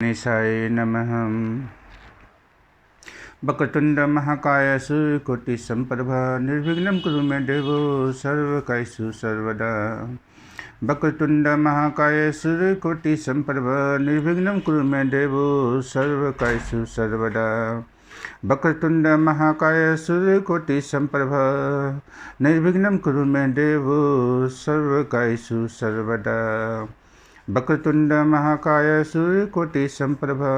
निशाय नमः। वक्रतुंड महाकाय सूर्यकोटि संप्रभा निर्विघ्नं कुरु मे देवो सर्वकार्येषु सर्वदा। वक्रतुंड महाकाय सूर्यकोटि संप्रभा निर्विघ्नं कुरु मे देवो सर्वकार्येषु सर्वदा। वक्रतुंड महाकाय सूर्यकोटि संप्रभा निर्विघ्नं कुरु मे देवो सर्वकार्येषु सर्वदा। वक्रतुंड महाकाय सूर्यकोटि संप्रभा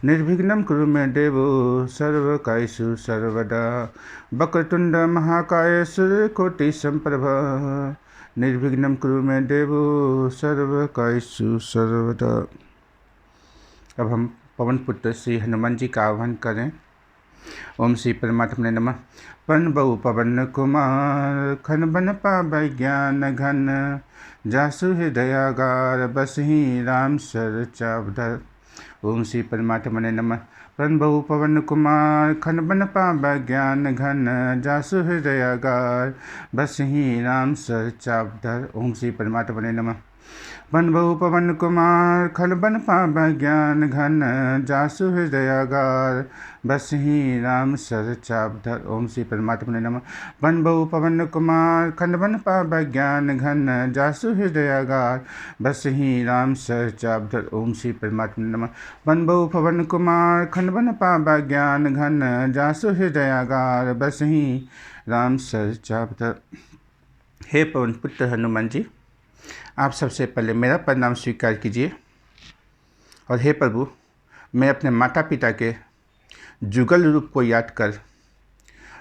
निर्विघ्नं कुरु मे देवो सर्वकार्येषु सर्वदा। वक्रतुंड महाकाय सूर्यकोटि संप्रभा निर्विघ्नं कुरु मे देवो सर्वकार्येषु सर्वदा। अब हम पवन पुत्र श्री हनुमान जी का आह्वान करें। ओम श्री परमात्मने नमः। पवन बहु पवन कुमार खन बन पावै ज्ञान घन जासु हृदयागार बसहि राम सर चावधर। ओम श्री परमात्मने नमः। पवन बहु पवन कुमार खन बन पावै ज्ञान घन जासु हृदयागार बसहि राम सर चावधर। ओम श्री परमात्मने नमः। पवन बहु पवन कुमार खन बन पावै ज्ञान घन जासु हृदयागार बसहि राम सर चावधर। ओम श्री परमात्मने नमः। पवन बहु पवन कुमार खन बन पावै ज्ञान घन जासु हृदयागार बसहि राम सर चावधर। ओम श्री परमात्मने नमः। पवन बहु पवन कुमार खन बन पावै ज्ञान घन जासु हृदयागार बसहि राम सर चावधर। हे पवन पुत्र हनुमान जी, आप सबसे पहले मेरा प्रणाम स्वीकार कीजिए। और हे प्रभु, मैं अपने माता पिता के जुगल रूप को याद कर,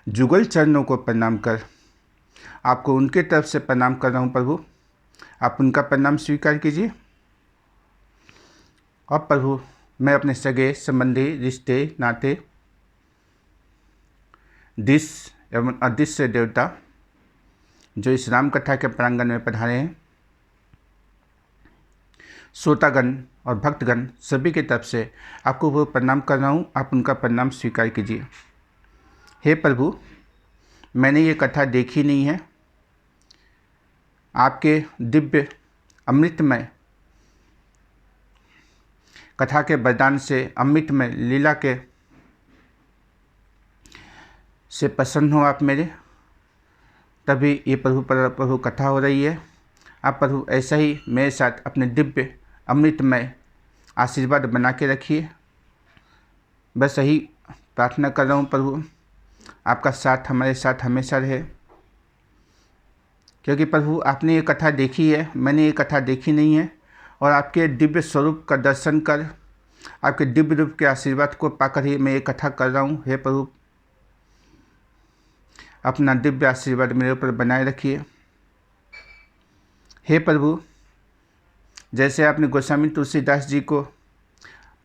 जुगल चरणों को प्रणाम कर आपको उनके तरफ से प्रणाम कर रहा हूँ। प्रभु, आप उनका प्रणाम स्वीकार कीजिए। और प्रभु, मैं अपने सगे संबंधी रिश्ते नाते दिश एवं अदृश्य देवता जो इस राम कथा के प्रांगण में पधारे हैं, श्रोतागण और भक्तगण सभी की तरफ से आपको वो प्रणाम कर रहा हूँ। आप उनका प्रणाम स्वीकार कीजिए। हे प्रभु, मैंने ये कथा देखी नहीं है। आपके दिव्य अमृतमय कथा के वरदान से, अमृतमय लीला के से प्रसन्न हो आप मेरे, तभी ये प्रभु कथा हो रही है। आप प्रभु ऐसा ही मेरे साथ अपने दिव्य अमृतमय आशीर्वाद बना के रखिए। बस यही प्रार्थना कर रहा हूँ प्रभु, आपका साथ हमारे साथ हमेशा रहे। क्योंकि प्रभु, आपने ये कथा देखी है, मैंने ये कथा देखी नहीं है। और आपके दिव्य स्वरूप का दर्शन कर, आपके दिव्य रूप के आशीर्वाद को पाकर ही मैं ये कथा कर रहा हूँ। हे प्रभु, अपना दिव्य आशीर्वाद मेरे ऊपर बनाए रखिए। हे प्रभु, जैसे आपने गोस्वामी तुलसीदास जी को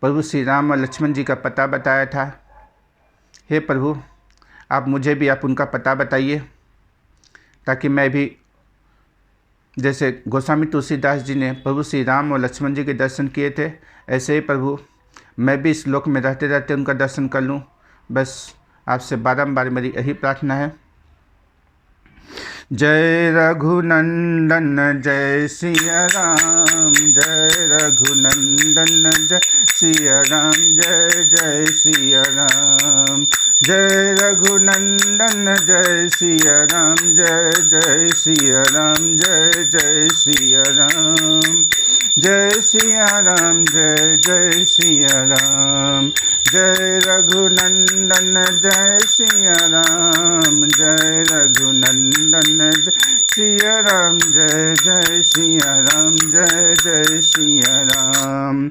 प्रभु श्री राम और लक्ष्मण जी का पता बताया था, हे प्रभु, आप मुझे भी आप उनका पता बताइए, ताकि मैं भी जैसे गोस्वामी तुलसीदास जी ने प्रभु श्री राम और लक्ष्मण जी के दर्शन किए थे, ऐसे ही प्रभु मैं भी इस लोक में रहते रहते उनका दर्शन कर लूँ। बस आपसे बारंबार मेरी यही प्रार्थना है। जय रघुनंदन जय सिया राम, जय रघुनंदन जय सिया राम, जय जय सिया राम। जय रघुनंदन जय सिया राम, जय जय सिया राम, जय जय सिया राम। जय सिया राम, जय जय सिया राम। जय रघुनंदन जय सिया राम, जय रघुनंदन जय सिया राम, जय जय सिया राम, जय जय सिया राम।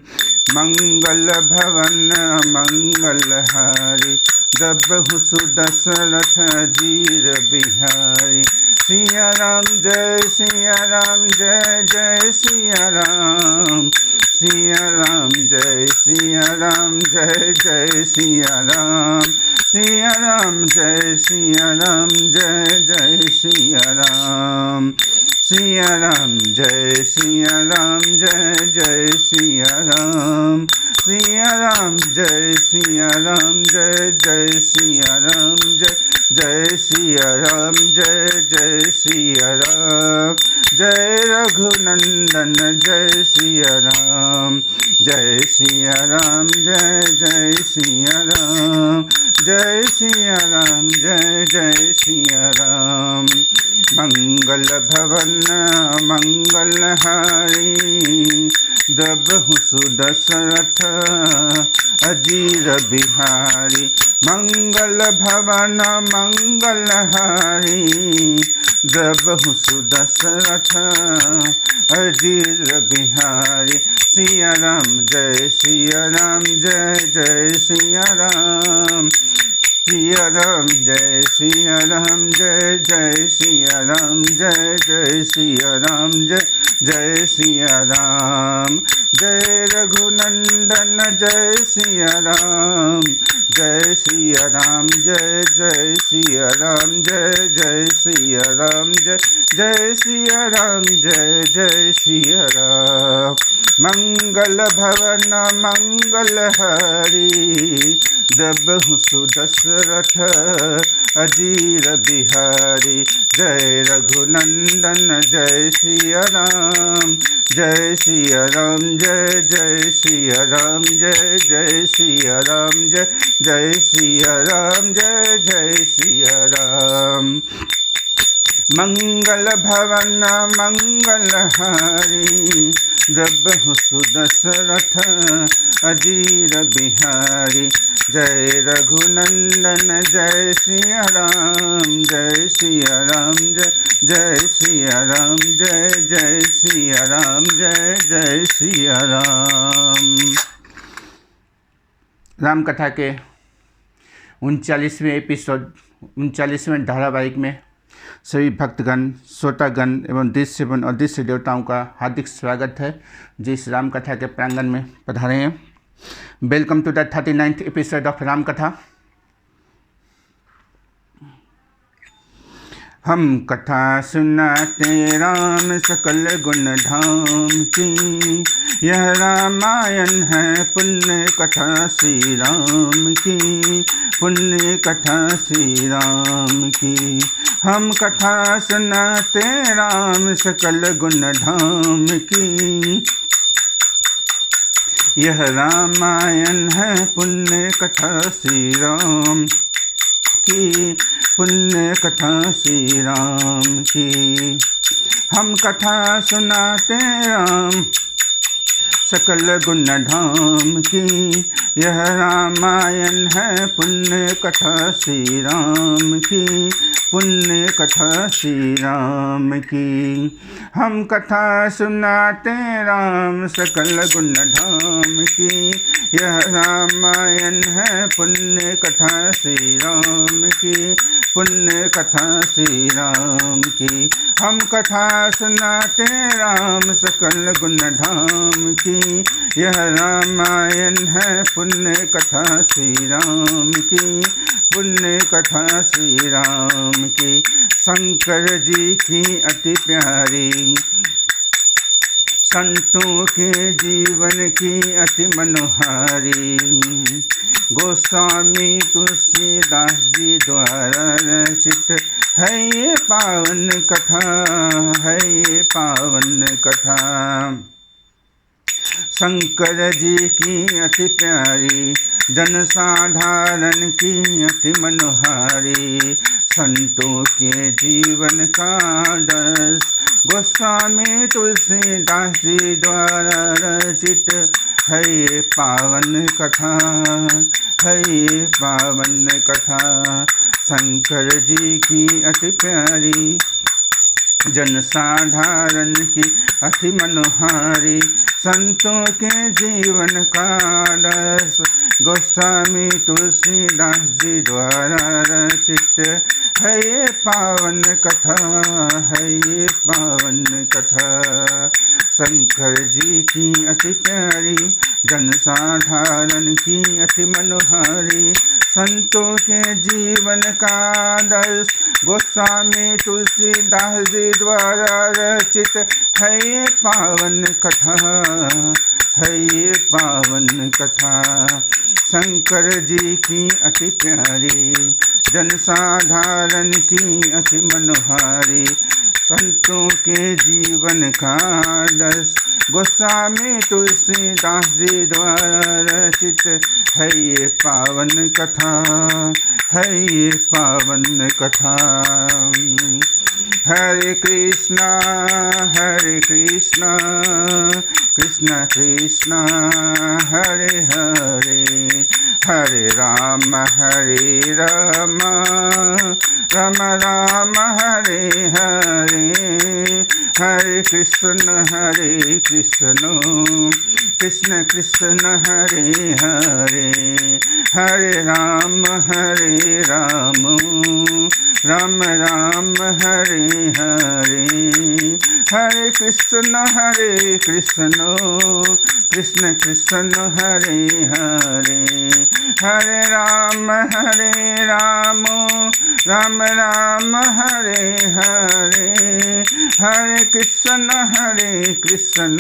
मंगल भवन मंगल हारी, दबहु सुदशरथ जीर बिहारी। सिया राम जय सिया राम, जय जय सिया राम। सिया राम जय सिया राम, जय जय सिया राम। सिया राम जय सिया राम, जय जय सिया राम। सिया राम जय सिया राम, जय जय सिया राम। सिया राम जय सिया राम, जय जय सिया राम, जय जय सिया राम, जय जय सिया राम। जय रघुनंदन जय सिया राम, जय सिया राम, जय जय सिया राम, जय सिया राम, जय जय सिया राम। मंगल भवन मंगलहारी, द्रबहु सुदशरथ अजीर बिहारी। मंगल भवन मंगलहारी, द्रबहु सुदशरथ अजीर बिहारी। सिया राम, जय सिया राम, जय जय सिया राम। सिया राम, जय सिया राम, जय जय सिया राम, जय जय सिया राम, जय जय सिया राम। जय रघुनंदन जय सिया राम, जय सिया राम, जय जय सिया राम, जय जय सिया राम, जय जय सिया राम, जय जय सिया राम। मंगल भवन मंगलहारी, द्रबहु सुदशरथ अजीर बिहारी। जय रघुनंदन जय सिया राम, जय सिया राम, जय जय सिया राम, जय जय सिया राम, जय जय सिया राम, जय जय सिया राम। मंगल भवन मंगलहारी, द्रबहु सुदशरथ अजीर बिहारी। जय रघुनंदन जय सिया राम, जय सिया राम, जय जय सिया राम, जय जय सिया राम, जय जय सिया राम। राम कथा के 39वें एपिसोड 39वें धारावाहिक में सभी भक्तगण, श्रोतागण एवं दृश्य एवं अदृश्य देवताओं का हार्दिक स्वागत है जो इस राम कथा के प्रांगण में पधारे हैं। Welcome to the 39th episode of Ram Katha. हम कथा सुनाते राम सकल गुण धाम की, यह रामायण है पुण्य कथा श्री राम की, पुण्य कथा श्री राम की। हम कथा सुनाते राम सकल गुण धाम की, यह रामायण है पुण्य कथा श्री राम की, पुण्य कथा श्री राम की। हम कथा सुनाते राम सकल गुण धाम की, यह रामायण है पुण्य कथा श्री राम की, पुण्य कथा श्री राम की। हम कथा सुनाते राम सकल गुण धाम की, यह रामायण है पुण्य कथा श्री राम की, पुण्य कथा श्री राम की। हम कथा सुनाते राम सकल गुण धाम की, यह रामायण है पुण्य कथा श्री राम की, पुण्य कथा श्री राम की। शंकर जी की अति प्यारी, संतों के जीवन की अति मनोहारी, गोस्वामी तुलसीदास जी द्वारा रचित है ये पावन कथा, है ये पावन कथा। शंकर जी की अति प्यारी, जन साधारण की अति मनोहारी, संतों के जीवन का आदर्श गोस्वामी तुलसीदास जी द्वारा रचित है ये पावन कथा, है ये पावन कथा। शंकर जी की अति प्यारी, जन साधारण की अति मनोहारी, संतों के जीवन का आदर्श गोस्वामी तुलसीदास जी द्वारा रचित है ये पावन कथा, है ये पावन कथा। शंकर जी की अति प्यारी, जन साधारण की अति मनोहारी, संतों के जीवन का आदर्श गोस्वामी तुलसीदास जी द्वारा रचित है ये पावन कथा, है ये पावन कथा। शंकर जी की अति प्यारी, जन साधारण की अति मनोहारी, संतों के जीवन का आदर्श गोस्वामी तुलसीदास जी द्वारा रचित है ये पावन कथा, है ये पावन कथा। हरे कृष्णा कृष्ण कृष्ण हरे हरे, हरे राम राम राम हरे हरे, हरे कृष्ण कृष्ण कृष्ण हरे हरे, हरे राम राम राम हरे हरे, हरे कृष्ण कृष्ण कृष्ण हरे हरे, हरे राम राम राम हरे हरे, हरे कृष्ण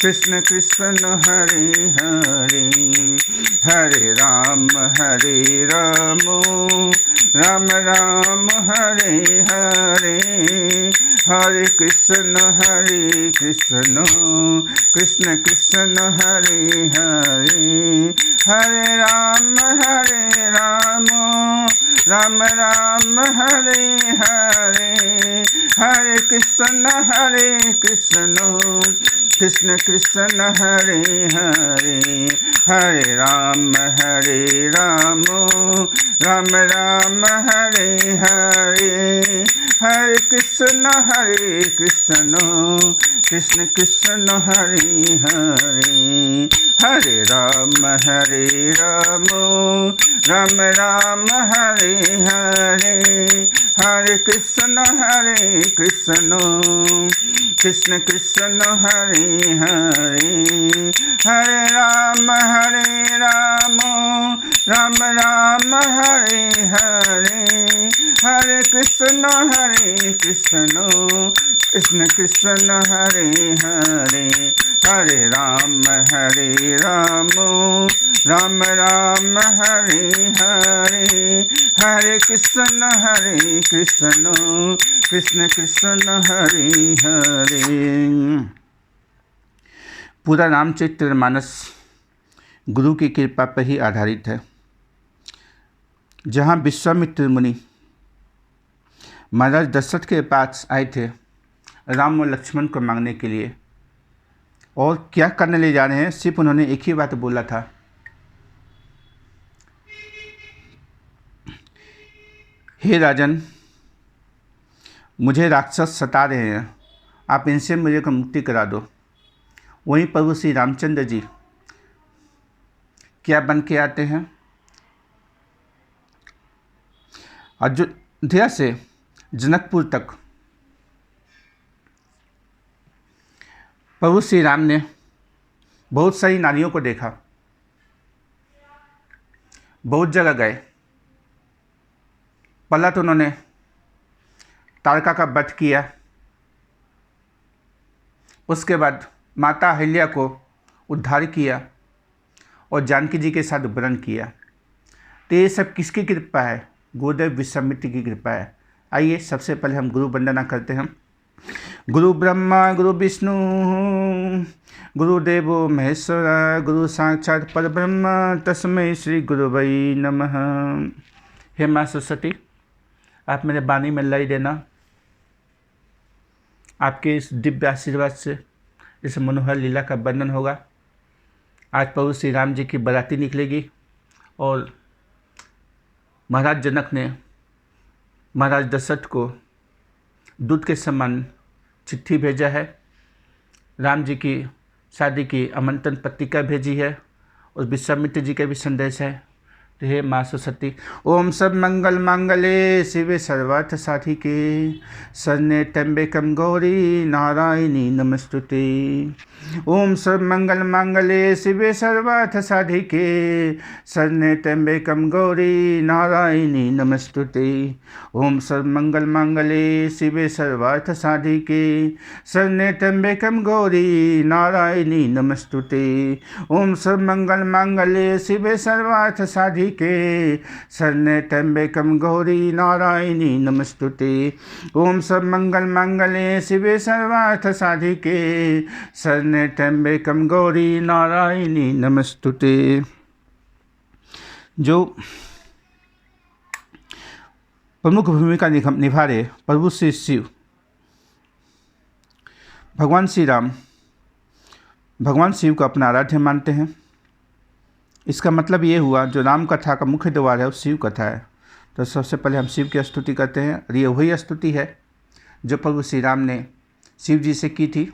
कृष्ण कृष्ण हरे हरे, हरे राम राम राम हरे हरे, हरे कृष्ण कृष्ण कृष्ण हरे हरे, हरे राम राम राम हरे हरे, हरे कृष्ण कृष्ण कृष्ण हरे हरे, हरे राम राम राम हरे हरे, हरे कृष्ण कृष्ण कृष्ण हरे हरे, हरे राम राम राम हरे हरे, हरे कृष्ण कृष्ण कृष्ण हरे हरे, हरे राम राम राम हरे हरे, हरे कृष्ण कृष्ण कृष्ण हरे हरे, हरे राम राम राम हरे हरे, हरे कृष्ण कृष्ण कृष्ण हरे हरे। पूरा रामचरितमानस गुरु की कृपा पर ही आधारित है। जहाँ विश्वामित्र मुनि महाराज दशरथ के पास आए थे राम और लक्ष्मण को मांगने के लिए, और क्या करने ले जा रहे हैं, सिर्फ उन्होंने एक ही बात बोला था, हे राजन, मुझे राक्षस सता रहे हैं, आप इनसे मुझे मुक्ति करा दो। वहीं प्रभु श्री रामचंद्र जी क्या बन के आते हैं, अयोध्या से जनकपुर तक प्रभु श्री राम ने बहुत सारी नारियों को देखा, बहुत जगह गए। पहला तो उन्होंने तारका का वध किया, उसके बाद माता अहिल्या को उद्धार किया और जानकी जी के साथ वरण किया। तो ये सब किसकी कृपा है? गुरुदेव विश्वामित्र की कृपा है। आइए सबसे पहले हम गुरु वंदना करते हैं। गुरु ब्रह्मा गुरु विष्णु गुरुदेवो महेश्वर, गुरु साक्षात परब्रह्म, तस्मै श्री गुरुवै नमः। हे माँ सरस्वती, आप मेरे वाणी में लय देना। आपके इस दिव्य आशीर्वाद से इस मनोहर लीला का वर्णन होगा। आज प्रभु श्री राम जी की बाराती निकलेगी और महाराज जनक ने महाराज दशरथ को दूत के समान चिट्ठी भेजा है, राम जी की शादी की आमंत्रण पत्रिका भेजी है और विश्वामित्र जी के भी संदेश है। तो हे माँ सरस्वती, ओम सब मंगल मांगले शिवे सर्वार्थ साधिके, शरण्ये त्र्यंबकं गौरी नारायणी नमस्तुते। ओम सब मंगल मांगले शिवे सर्वार्थ साधिके, शरण्ये त्र्यंबकं गौरी नारायणी नमस्तुते। ओम सब मंगल मांगले शिवे सर्वार्थ साधिके, शरण्ये त्र्यंबकं गौरी नारायणी नमस्तुते। ओम सब मंगल मांगले शिवे सर्वार्थ साधिके, साधिके शरण्ये त्र्यंबकं गौरी नारायणी नमस्तुते। ओम सर्वमंगल मांगल्ये शिवे सर्वार्थ साधिके शरण्ये त्र्यंबकं गौरी नारायणी नमस्तुते। जो प्रमुख भूमिका निभा रहे प्रभु श्री शिव भगवान श्री राम भगवान शिव को अपना आराध्य मानते हैं। इसका मतलब ये हुआ जो राम कथा का मुख्य द्वार है वो शिव कथा है। तो सबसे पहले हम शिव की स्तुति करते हैं और ये वही स्तुति है जो प्रभु श्री राम ने शिव जी से की थी।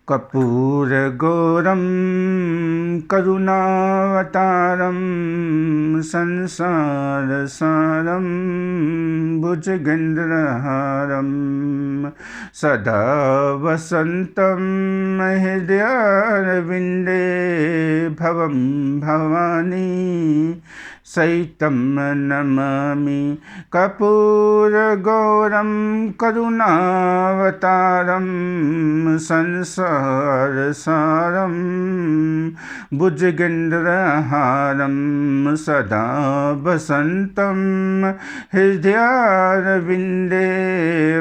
कर्पूर गौरम करुणावतारम संसार सारम भुजगेन्द्रहारम सदा वसंतम हृदयारविंदे भवम भवानी सहितं नमामि। कर्पूरगौरं करुणावतारं संसारसारं भुजगेन्द्रहारं सदा वसन्तं हृदयारविन्दे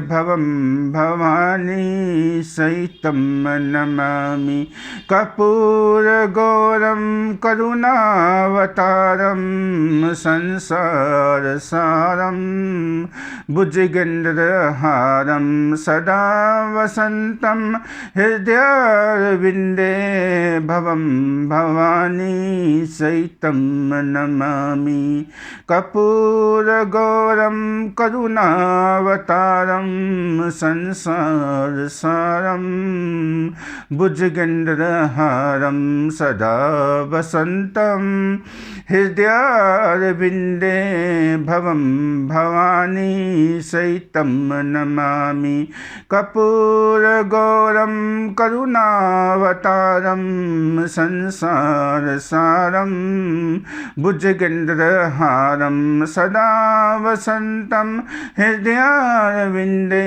भवं भवानी सहितं नमामि। कर्पूरगौरं करुणावतारं संसारसारं भुजगेन्द्रहारं सदा वसन्तं हृदयारविन्दे भवं भवानी सहितं नमामि। कर्पूरगौरं करुणावतारं संसारसारं भुजगेन्द्रहारं सदा वसन्तं हृदयारविन्दे भवं भवानी सहितं नमामि। कर्पूरगौरं करुणावतारं संसारसारं भुजगेन्द्रहारं सदा वसन्तं हृदयारविन्दे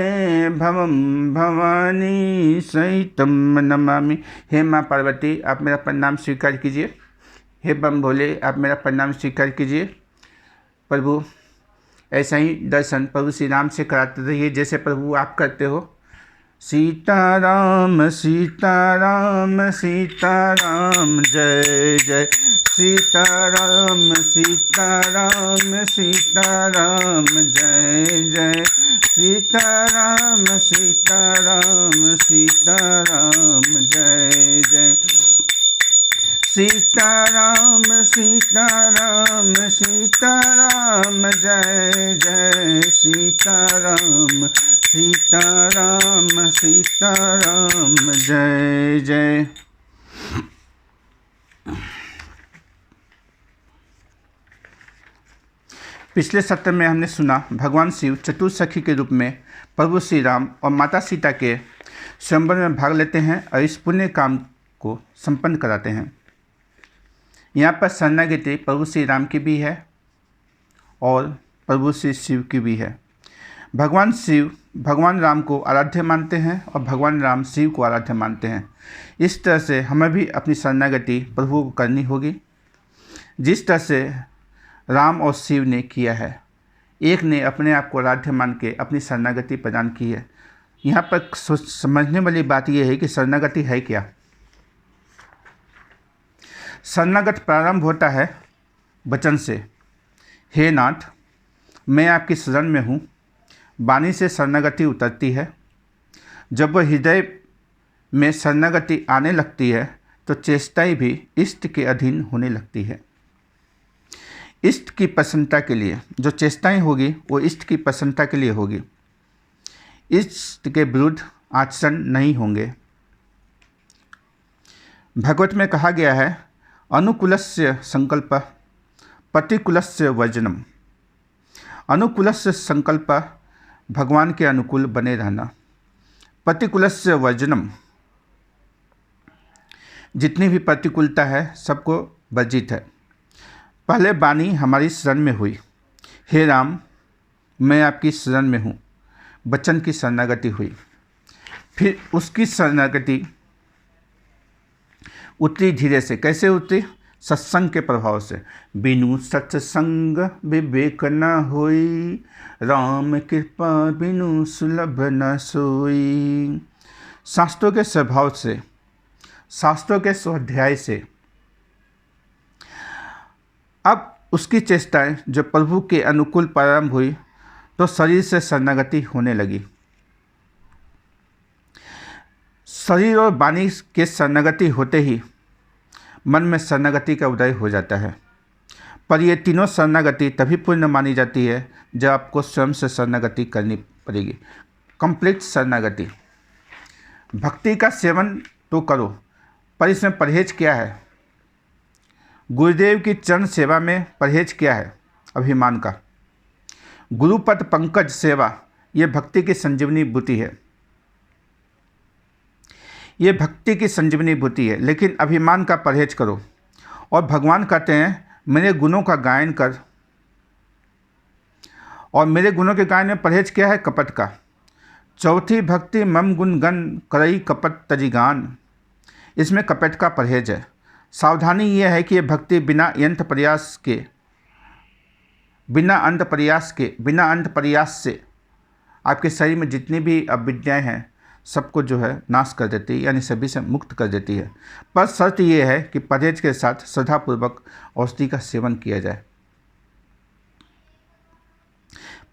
भवं भवानी सहितं नमामि। हे माँ पार्वती, आप मेरा प्रणाम स्वीकार कीजिए। हे बम भोले, आप मेरा प्रणाम स्वीकार कीजिए। प्रभु ऐसा ही दर्शन प्रभु श्री राम से कराते रहिए जैसे प्रभु आप करते हो। सीताराम सीताराम सीताराम जय जय सीताराम सीताराम सीताराम जय जय सीताराम सीताराम सीताराम जय जय सीताराम सीताराम सीताराम जय जय सीताराम सीताराम सीताराम जय जय। पिछले सत्र में हमने सुना भगवान शिव चतुर्सखी के रूप में प्रभु श्री राम और माता सीता के स्वयंवर में भाग लेते हैं और इस पुण्य काम को संपन्न कराते हैं। यहाँ पर शरणागति प्रभु श्री राम की भी है और प्रभु श्री शिव की भी है। भगवान शिव भगवान राम को आराध्य मानते हैं और भगवान राम शिव को आराध्य मानते हैं। इस तरह से हमें भी अपनी शरणागति प्रभु को करनी होगी जिस तरह से राम और शिव ने किया है। एक ने अपने आप को आराध्य मान के अपनी शरणागति प्रदान की है। यहाँ पर समझने वाली बात यह है कि शरणागति है क्या। शरणागत प्रारंभ होता है वचन से, हे नाथ मैं आपकी शरण में हूँ। वाणी से शरणागति उतरती है। जब वह हृदय में शरणागति आने लगती है तो चेष्टाएं भी इष्ट के अधीन होने लगती है। इष्ट की प्रसन्नता के लिए जो चेष्टाएं होगी वो इष्ट की प्रसन्नता के लिए होगी। इष्ट के विरुद्ध आचरण नहीं होंगे। भगवत में कहा गया है, अनुकूलस्य संकल्प प्रतिकूलस्य वर्जनम। अनुकूलस्य संकल्प भगवान के अनुकूल बने रहना, प्रतिकूलस्य वर्जनम जितनी भी प्रतिकूलता है सबको वर्जित है। पहले वाणी हमारी शरण में हुई, हे राम मैं आपकी शरण में हूँ, वचन की शरणागति हुई। फिर उसकी शरणागति उतरी धीरे से। कैसे उतरी? सत्संग के प्रभाव से। बिनु सत्संग विवेक न होई, राम कृपा बिनु सुलभ न सोई। शास्त्रों के स्वभाव से, शास्त्रों के स्वाध्याय से अब उसकी चेष्टाएं जो प्रभु के अनुकूल प्रारंभ हुई तो शरीर से शरणागति होने लगी। शरीर और वाणी के शरणागति होते ही मन में शरणागति का उदय हो जाता है। पर ये तीनों शरणागति तभी पूर्ण मानी जाती है जब आपको स्वयं से शरणागति करनी पड़ेगी, कंप्लीट शरणागति। भक्ति का सेवन तो करो, पर इसमें परहेज क्या है? गुरुदेव की चरण सेवा में परहेज क्या है? अभिमान का। गुरुपद पंकज सेवा, ये भक्ति की संजीवनी बूटी है, ये भक्ति की संजीवनी बूटी है। लेकिन अभिमान का परहेज करो। और भगवान कहते हैं मेरे गुणों का गायन कर, और मेरे गुणों के गायन में परहेज क्या है? कपट का। चौथी भक्ति मम गुण गण करई कपट तजिगान, इसमें कपट का परहेज है। सावधानी यह है कि ये भक्ति बिना अंत प्रयास के, बिना अंत प्रयास से आपके शरीर में जितनी भी अविद्याएं हैं सबको जो है नाश कर देती है, यानी सभी से मुक्त कर देती है। पर शर्त यह है कि परहेज के साथ श्रद्धापूर्वक औषधि का सेवन किया जाए।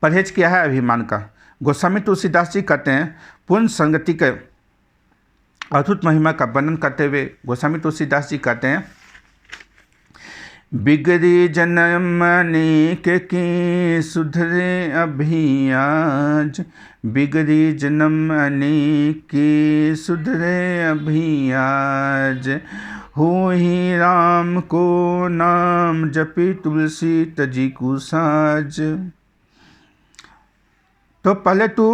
परहेज क्या है? अभिमान का। गोस्वामी तुलसीदास जी कहते हैं पूर्ण संगति के अद्भुत महिमा का वर्णन करते हुए गोस्वामी तुलसीदास जी कहते हैं, बिगड़ी जन्म अनेक की सुधरे अभी आज, बिगड़ी जन्म अनेक की सुधरे अभी आज, हो ही राम को नाम जपी तुलसी तजी को साज। तो पहले तू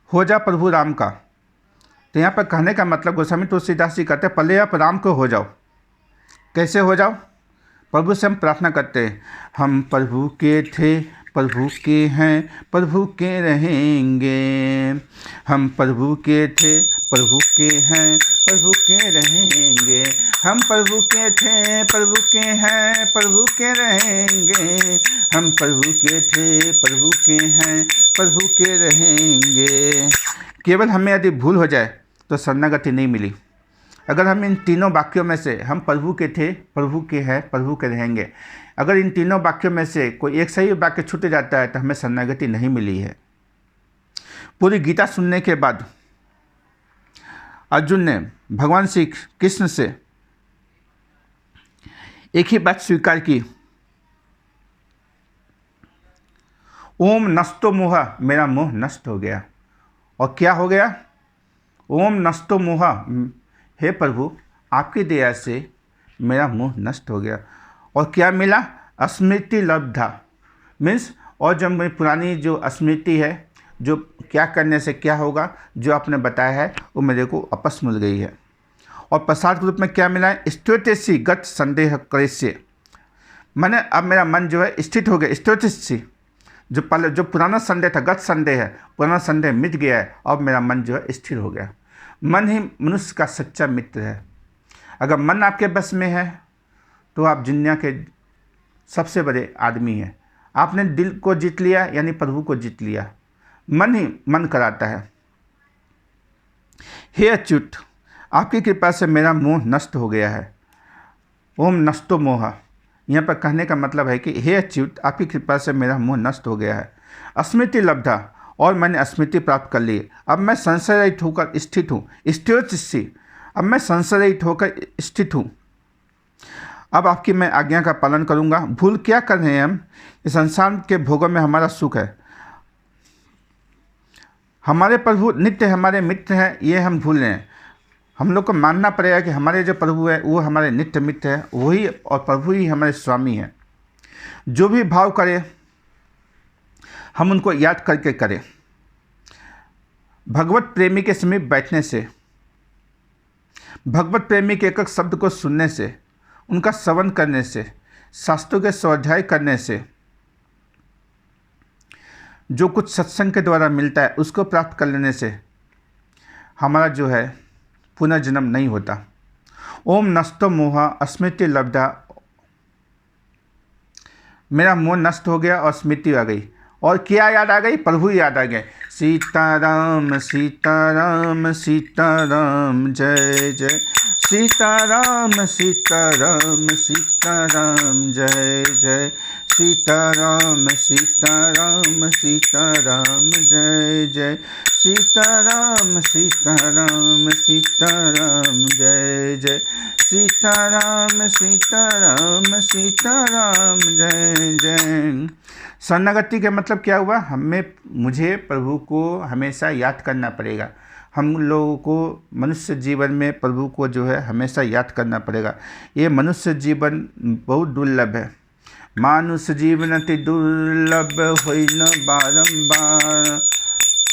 हो जा प्रभु राम का। तो यहाँ पर कहने का मतलब गोस्वामी तुलसीदास जी कहते हैं पहले आप राम को हो जाओ। कैसे हो जाओ? प्रभु से हम प्रार्थना करते हैं, हम प्रभु के थे, प्रभु के हैं, प्रभु के रहेंगे। हम प्रभु के थे, प्रभु के हैं, प्रभु के रहेंगे। हम प्रभु के थे, प्रभु के हैं, प्रभु के रहेंगे। हम प्रभु के थे, प्रभु के हैं, प्रभु के रहेंगे। केवल हमें यदि भूल हो जाए तो शरणागति नहीं मिली। अगर हम इन तीनों वाक्यों में से हम प्रभु के थे, प्रभु के हैं, प्रभु के रहेंगे, अगर इन तीनों वाक्यों में से कोई एक सही वाक्य छूट जाता है तो हमें शरणागति नहीं मिली है। पूरी गीता सुनने के बाद अर्जुन ने भगवान श्री कृष्ण से एक ही बात स्वीकार की, ओम नष्टो मोह, मेरा मोह नष्ट हो गया। और क्या हो गया? ओम नष्टो मोह, हे प्रभु आपकी दया से मेरा मोह नष्ट हो गया। और क्या मिला? स्मृति लब्धा, मीन्स और जब मेरी पुरानी जो स्मृति है, जो क्या करने से क्या होगा, जो आपने बताया है वो मेरे को वापस मिल गई है। और प्रसाद के रूप में क्या मिला है? स्थितसी गत संदेह कृष्य, मैंने अब मेरा मन जो है स्थित हो गया। स्थितसी जो पहले जो पुराना संदेह था, गत संदेह है, पुराना संदेह मिट गया है, अब मेरा मन जो है स्थिर हो गया। मन ही मनुष्य का सच्चा मित्र है। अगर मन आपके बस में है तो आप दुनिया के सबसे बड़े आदमी हैं। आपने दिल को जीत लिया यानी प्रभु को जीत लिया। मन ही मन कराता है। हे अच्युत, आपकी कृपा से मेरा मोह नष्ट हो गया है। ओम नष्टो मोह, यहाँ पर कहने का मतलब है कि हे अच्युत आपकी कृपा से मेरा मोह नष्ट हो गया है। स्मृति लब्धा, और मैंने स्मृति प्राप्त कर ली। अब मैं संशय रहित होकर स्थित हूँ। स्थितसी, अब मैं संशय रहित होकर स्थित हूँ। अब आपकी मैं आज्ञा का पालन करूँगा। भूल क्या कर रहे हैं हम? इस संसार के भोगों में हमारा सुख है। हमारे प्रभु नित्य हमारे मित्र हैं, ये हम भूल रहे हैं। हम लोग को मानना पड़ेगा कि हमारे जो प्रभु है वो हमारे नित्य मित्र है, वही और प्रभु ही हमारे स्वामी हैं। जो भी भाव करे हम उनको याद करके करें। भगवत प्रेमी के समीप बैठने से, भगवत प्रेमी के एक एक शब्द को सुनने से, उनका श्रवण करने से, शास्त्रों के स्वाध्याय करने से जो कुछ सत्संग के द्वारा मिलता है उसको प्राप्त कर लेने से हमारा जो है पुनर्जन्म नहीं होता। ओम नस्तो मोह स्मृति लब्धा, मेरा मोह नष्ट हो गया और स्मृति आ गई। और क्या याद आ गई? प्रभु याद आ गए। सीताराम सीताराम सीताराम जय जय, सीताराम सीताराम सीताराम जय जय, सीताराम सीताराम सीताराम जय जय, सीताराम सीताराम सीताराम जय जय, सीताराम सीताराम सीताराम जय जय। शरणागति का मतलब क्या हुआ? मुझे प्रभु को हमेशा याद करना पड़ेगा। हम लोगों को मनुष्य जीवन में प्रभु को जो है हमेशा याद करना पड़ेगा। ये मनुष्य जीवन बहुत दुर्लभ है। मानुष जीवन अति दुर्लभ होई न बारंबार,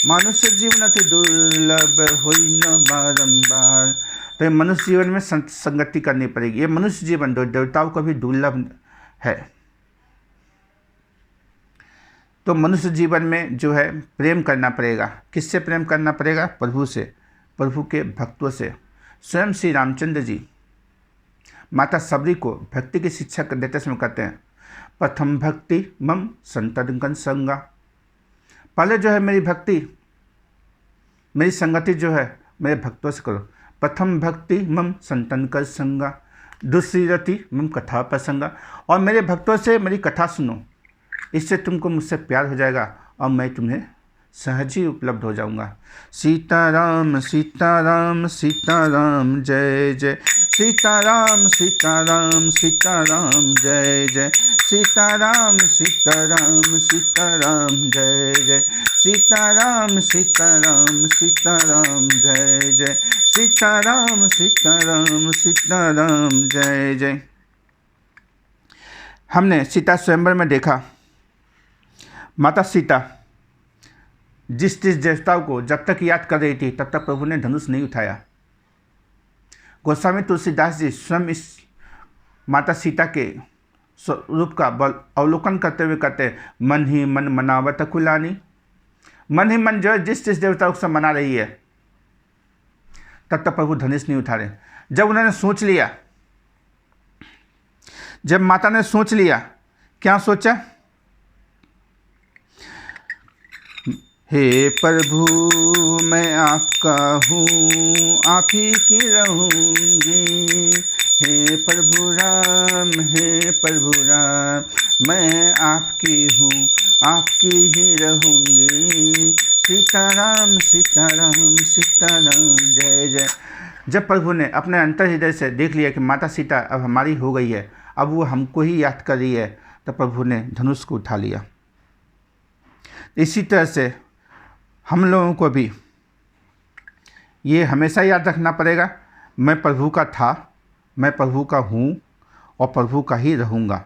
मनुष्य जीवन अति दुर्लभ होई न बारंबार। तो ये मनुष्य जीवन में संगति करनी पड़ेगी। ये मनुष्य जीवन देवताओं का भी दुर्लभ है। तो मनुष्य जीवन में जो है प्रेम करना पड़ेगा। किससे प्रेम करना पड़ेगा? प्रभु से, प्रभु के भक्तों से। स्वयं श्री रामचंद्र जी माता सबरी को भक्ति की शिक्षा देते समय कहते हैं, प्रथम भक्ति मम संतन संगा। पहले जो है मेरी भक्ति, मेरी संगति जो है मेरे भक्तों से करो। प्रथम भक्ति मम संतन कर संगा, दूसरी रति मम कथा प्रसंगा। और मेरे भक्तों से मेरी कथा सुनो, इससे तुमको मुझसे प्यार हो जाएगा और मैं तुम्हें सहज ही उपलब्ध हो जाऊंगा। सीताराम सीताराम सीताराम जय जय, सीताराम सीताराम सीताराम जय जय, सीताराम सीताराम सीताराम जय जय, सीताराम सीताराम सीताराम जय जय, सीताराम सीताराम सीताराम जय जय। हमने सीता स्वयंवर में देखा, माता सीता जिस देवताओं को जब तक याद कर रही थी तब तक प्रभु ने धनुष नहीं उठाया। गोस्वामी तुलसीदास जी स्वयं इस माता सीता के स्वरूप का अवलोकन करते हुए कहते हैं, मन ही मन मनावत कुलानी। मन ही मन जो है जिस देवताओं से मना रही है तब तक प्रभु धनुष नहीं उठा रहे। जब उन्होंने सोच लिया, जब माता ने सोच लिया, क्या सोचा? हे प्रभु मैं आपका हूँ, आप ही की रहूँगी। हे प्रभु राम मैं आपकी हूँ, आपकी ही रहूँगी। सीताराम सीताराम सीताराम जय जय। जब प्रभु ने अपने अंतर हृदय से देख लिया कि माता सीता अब हमारी हो गई है, अब वो हमको ही याद कर रही है, तो प्रभु ने धनुष को उठा लिया। इसी तरह से हम लोगों को भी ये हमेशा याद रखना पड़ेगा, मैं प्रभु का था, मैं प्रभु का हूँ और प्रभु का ही रहूँगा।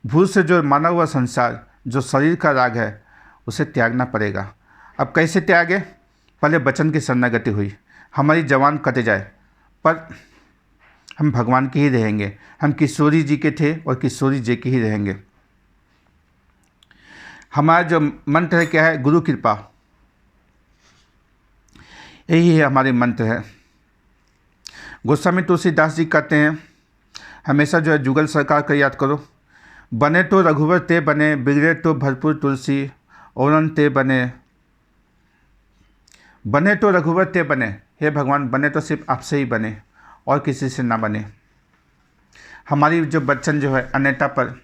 भूल से जो माना हुआ संसार, जो शरीर का राग है, उसे त्यागना पड़ेगा। अब कैसे त्यागे? पहले वचन की शरणागति हुई, हमारी जवान कट जाए पर हम भगवान के ही रहेंगे। हम किशोरी जी के थे और किशोरी जी के ही रहेंगे। हमारा जो मंत्र है क्या है? गुरु कृपा, यही है हमारे मंत्र है। गोस्वामी तुलसीदास जी कहते हैं, हमेशा जो है जुगल सरकार का याद करो। बने तो रघुवर ते बने, बिगड़े तो भरपूर तुलसी औरन ते बने। बने तो रघुवर ते बने, हे भगवान बने तो सिर्फ आपसे ही बने और किसी से ना बने। हमारी जो वचन जो है अन्यता पर,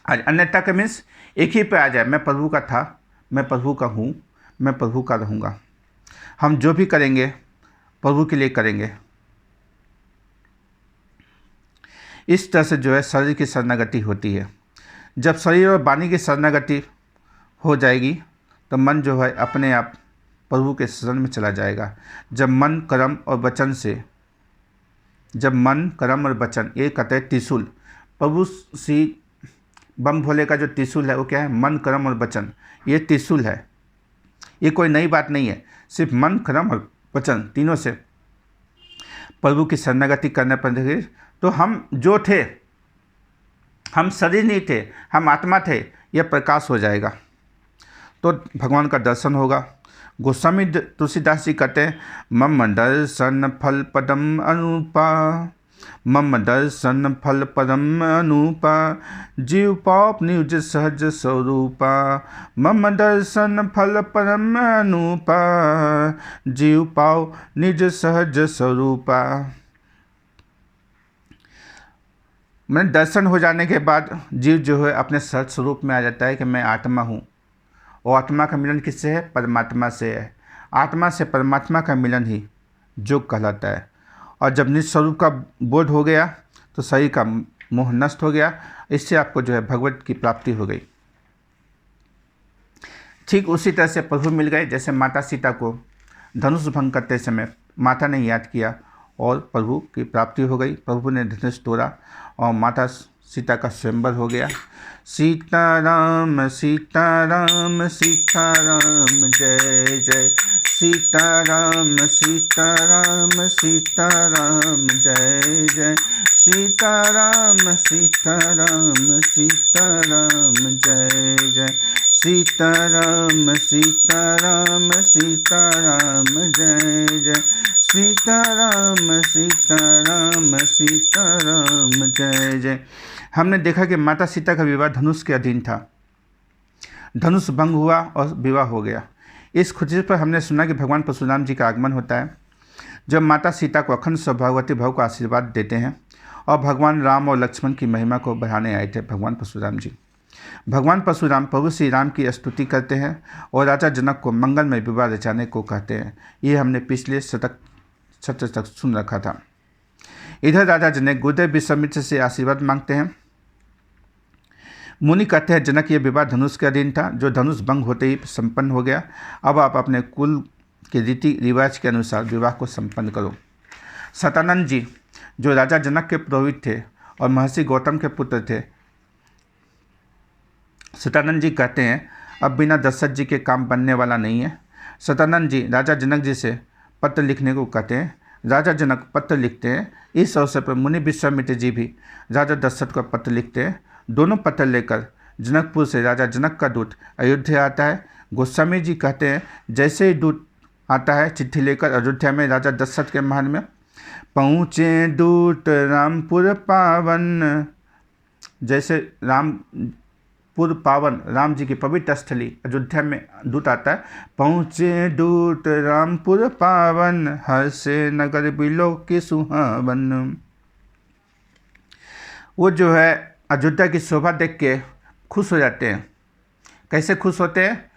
अन्यता का मीन्स एक ही पे आ जाए, मैं प्रभु का था, मैं प्रभु का हूँ, मैं प्रभु का रहूँगा। हम जो भी करेंगे प्रभु के लिए करेंगे। इस तरह से जो है शरीर की शरणागति होती है। जब शरीर और वाणी की शरणागति हो जाएगी तो मन जो है अपने आप प्रभु के शरण में चला जाएगा। जब मन कर्म और वचन से, जब मन कर्म और वचन, ये कहते हैं त्रिशूल। प्रभु श्री बम भोले का जो त्रिशूल है वो क्या है? मन कर्म और वचन, ये त्रिशूल है। ये कोई नई बात नहीं है। सिर्फ मन कर्म और वचन तीनों से प्रभु की शरणागति करने पर तो हम जो थे, हम शरीर नहीं थे, हम आत्मा थे, यह प्रकाश हो जाएगा। तो भगवान का दर्शन होगा। गोस्वामी तुलसीदास जी कहते हैं मम दर्शन फल पदम अनुपा, मम दर्शन फल पदम अनुपा, जीव पाप निज सहज स्वरूपा, मम दर्शन फल पदम अनुपा, जीव पाप निज सहज स्वरूपा। मैंने दर्शन हो जाने के बाद जीव जो है अपने सहज स्वरूप में आ जाता है कि मैं आत्मा हूँ। और आत्मा का मिलन किससे है? परमात्मा से है। आत्मा से परमात्मा का मिलन ही योग कहलाता है। और जब निज स्वरूप का बोध हो गया तो शरीर का मोह नष्ट हो गया। इससे आपको जो है भगवत की प्राप्ति हो गई। ठीक उसी तरह से प्रभु मिल गए, जैसे माता सीता को धनुष भंग करते समय माता ने याद किया और प्रभु की प्राप्ति हो गई। प्रभु ने धनुष तोड़ा और माता सीता का स्वयंवर हो गया। सीताराम सीताराम सीताराम जय जय, सीताराम सीताराम सीताराम जय जय, सीताराम सीताराम सीताराम जय जय, सीताराम सीताराम सीताराम जय जय, सीताराम सीताराम सीताराम जय जय। हमने देखा कि माता सीता का विवाह धनुष के अधीन था। धनुष भंग हुआ और विवाह हो गया। इस खुशी पर हमने सुना कि भगवान परशुराम जी का आगमन होता है, जब माता सीता को अखंड सौभाग्यवती भव का आशीर्वाद देते हैं। और भगवान राम और लक्ष्मण की महिमा को बढ़ाने आए थे भगवान परशुराम जी। भगवान परशुराम प्रभु श्री राम की स्तुति करते हैं और राजा जनक को मंगलमय विवाह रचाने को कहते हैं। ये हमने पिछले सत्र तक सुन रखा था। इधर राजा जनक गुरुदेव विश्वामित्र से आशीर्वाद मांगते हैं। मुनि कहते हैं जनक, ये विवाह धनुष के अधीन था, जो धनुष भंग होते ही संपन्न हो गया। अब आप अपने कुल के रीति रिवाज के अनुसार विवाह को संपन्न करो। सतानंद जी जो राजा जनक के पुरोहित थे और महर्षि गौतम के पुत्र थे, सतानंद जी कहते हैं अब बिना दशरथ जी के काम बनने वाला नहीं है। सतानंद जी राजा जनक जी से पत्र लिखने को कहते हैं। राजा जनक पत्र लिखते हैं। इस अवसर पर मुनि विश्वामित्र जी भी राजा दशरथ को पत्र लिखते हैं। दोनों पत्र लेकर जनकपुर से राजा जनक का दूत अयोध्या आता है। गोस्वामी जी कहते हैं जैसे ही दूत आता है चिट्ठी लेकर अयोध्या में राजा दशरथ के महल में पहुँचे दूत रामपुर पावन। जैसे रामपुर पावन राम जी की पवित्र स्थली अयोध्या में दूत आता है। पहुँचे दूत रामपुर पावन, हर्षे नगर बिलो के सुहावन। वो जो है अयोध्या की शोभा देख के खुश हो जाते हैं। कैसे खुश होते हैं?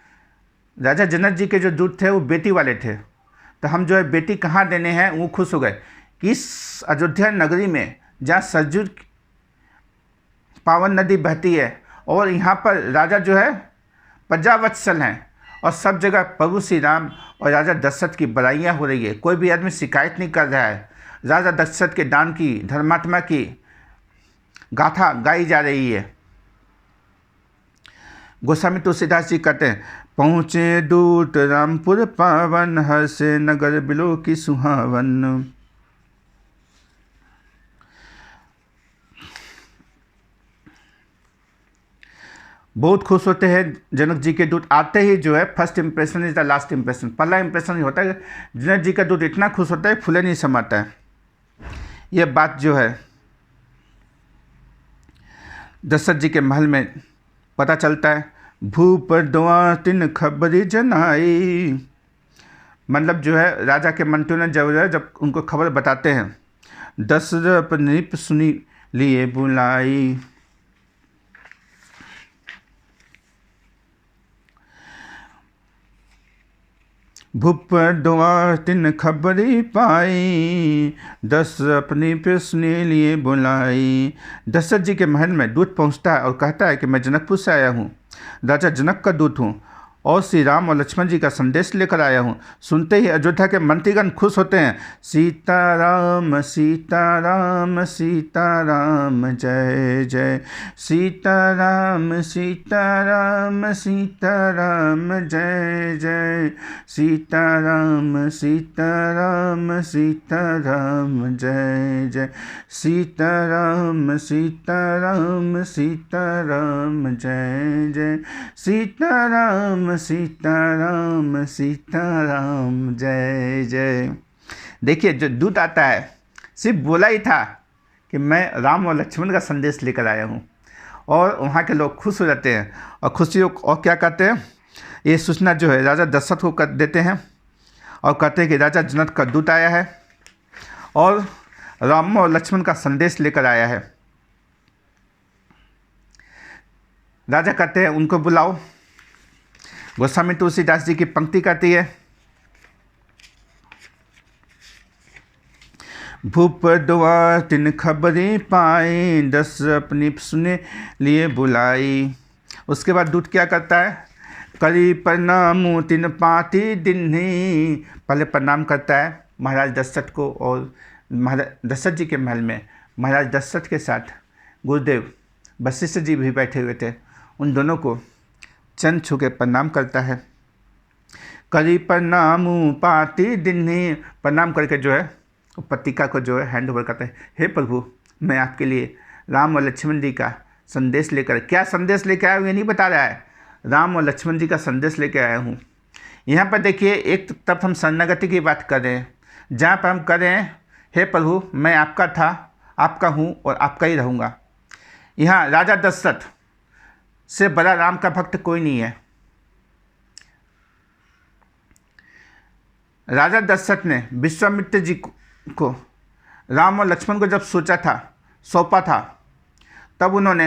राजा जनक जी के जो दूत थे वो बेटी वाले थे, तो हम जो है बेटी कहाँ देने हैं वो खुश हो गए कि इस अयोध्या नगरी में जहाँ सरजू पावन नदी बहती है और यहाँ पर राजा जो है प्रजावत्सल हैं और सब जगह प्रभु श्री राम और राजा दशरथ की बड़ाइयाँ हो रही है। कोई भी आदमी शिकायत नहीं कर रहा है। राजा दशरथ के दान की, धर्मात्मा की गाथा गाई जा रही है। गोस्वामी तुलसीदास जी कहते हैं पहुँचे दूत रामपुर पावन, हर्षे नगर बिलो की सुहावन। बहुत खुश होते हैं जनक जी के दूत आते ही। जो है first impression is the last impression, पहला इंप्रेशन ही होता है। जनक जी का दूत इतना खुश होता है फूले नहीं समाता है। यह बात जो है दशरथ जी के महल में पता चलता है। भूप द्वा तिन खबरी जनाई, मतलब जो है राजा के मंत्रियों ने जब उनको खबर बताते हैं, दशरथ नृप सुनी लिए बुलाई। भूप द्वा तिन खबरी पाई, दशरथ अपनी प्रश्न लिए बुलाई। दशरथ जी के महल में दूत पहुंचता है और कहता है कि मैं जनकपुर से आया हूँ, राजा जनक का दूत हूँ और श्री राम और लक्ष्मण जी का संदेश लेकर आया हूँ। सुनते ही अयोध्या के मंत्रीगण खुश होते हैं। सीताराम सीताराम सीताराम जय जय, सीताराम सीताराम सीताराम जय जय, सीताराम सीताराम सीताराम जय जय, सीताराम सीताराम सीताराम जय जय, सीताराम सीताराम सीताराम जय जय। देखिए जो दूत आता है सिर्फ बोला ही था कि मैं राम और लक्ष्मण का संदेश लेकर आया हूँ, और वहाँ के लोग खुश हो जाते हैं और खुशियों और क्या कहते हैं, ये सूचना जो है राजा दशरथ को कर देते हैं और कहते हैं कि राजा जनक का दूत आया है और राम और लक्ष्मण का संदेश लेकर आया है। राजा कहते हैं उनको बुलाओ। गोस्वामी तुलसीदास जी की पंक्ति कहती है, भूप दुआ तिन खबरी पाई, दस अपनी सुने लिए बुलाई। उसके बाद दूत क्या करता है, करी प्रणाम तिन पाती दिन्ही। पहले प्रणाम करता है महाराज दशरथ को, और महाराज दशरथ जी के महल में महाराज दशरथ के साथ गुरुदेव वशिष्ठ जी भी बैठे हुए थे, उन दोनों को चरण छू के प्रणाम करता है। करी प्रणाम पाती दिन्ही, प्रणाम करके जो है पत्रिका को जो है हैंड ओवर करते हैं। हे प्रभु, मैं आपके लिए राम और लक्ष्मण जी का संदेश लेकर, क्या संदेश लेकर आया हूँ ये नहीं बता रहा है, राम और लक्ष्मण जी का संदेश लेकर आया हूँ। यहाँ पर देखिए एक तरफ हम शरणागति की बात कर रहे हैं, जहाँ पर हम कर रहे हैं हे प्रभु मैं आपका था, आपका हूँ और आपका ही रहूँगा। यहाँ राजा दशरथ से बड़ा राम का भक्त कोई नहीं है। राजा दशरथ ने विश्वामित्र जी को राम और लक्ष्मण को जब सोचा था, सौंपा था, तब उन्होंने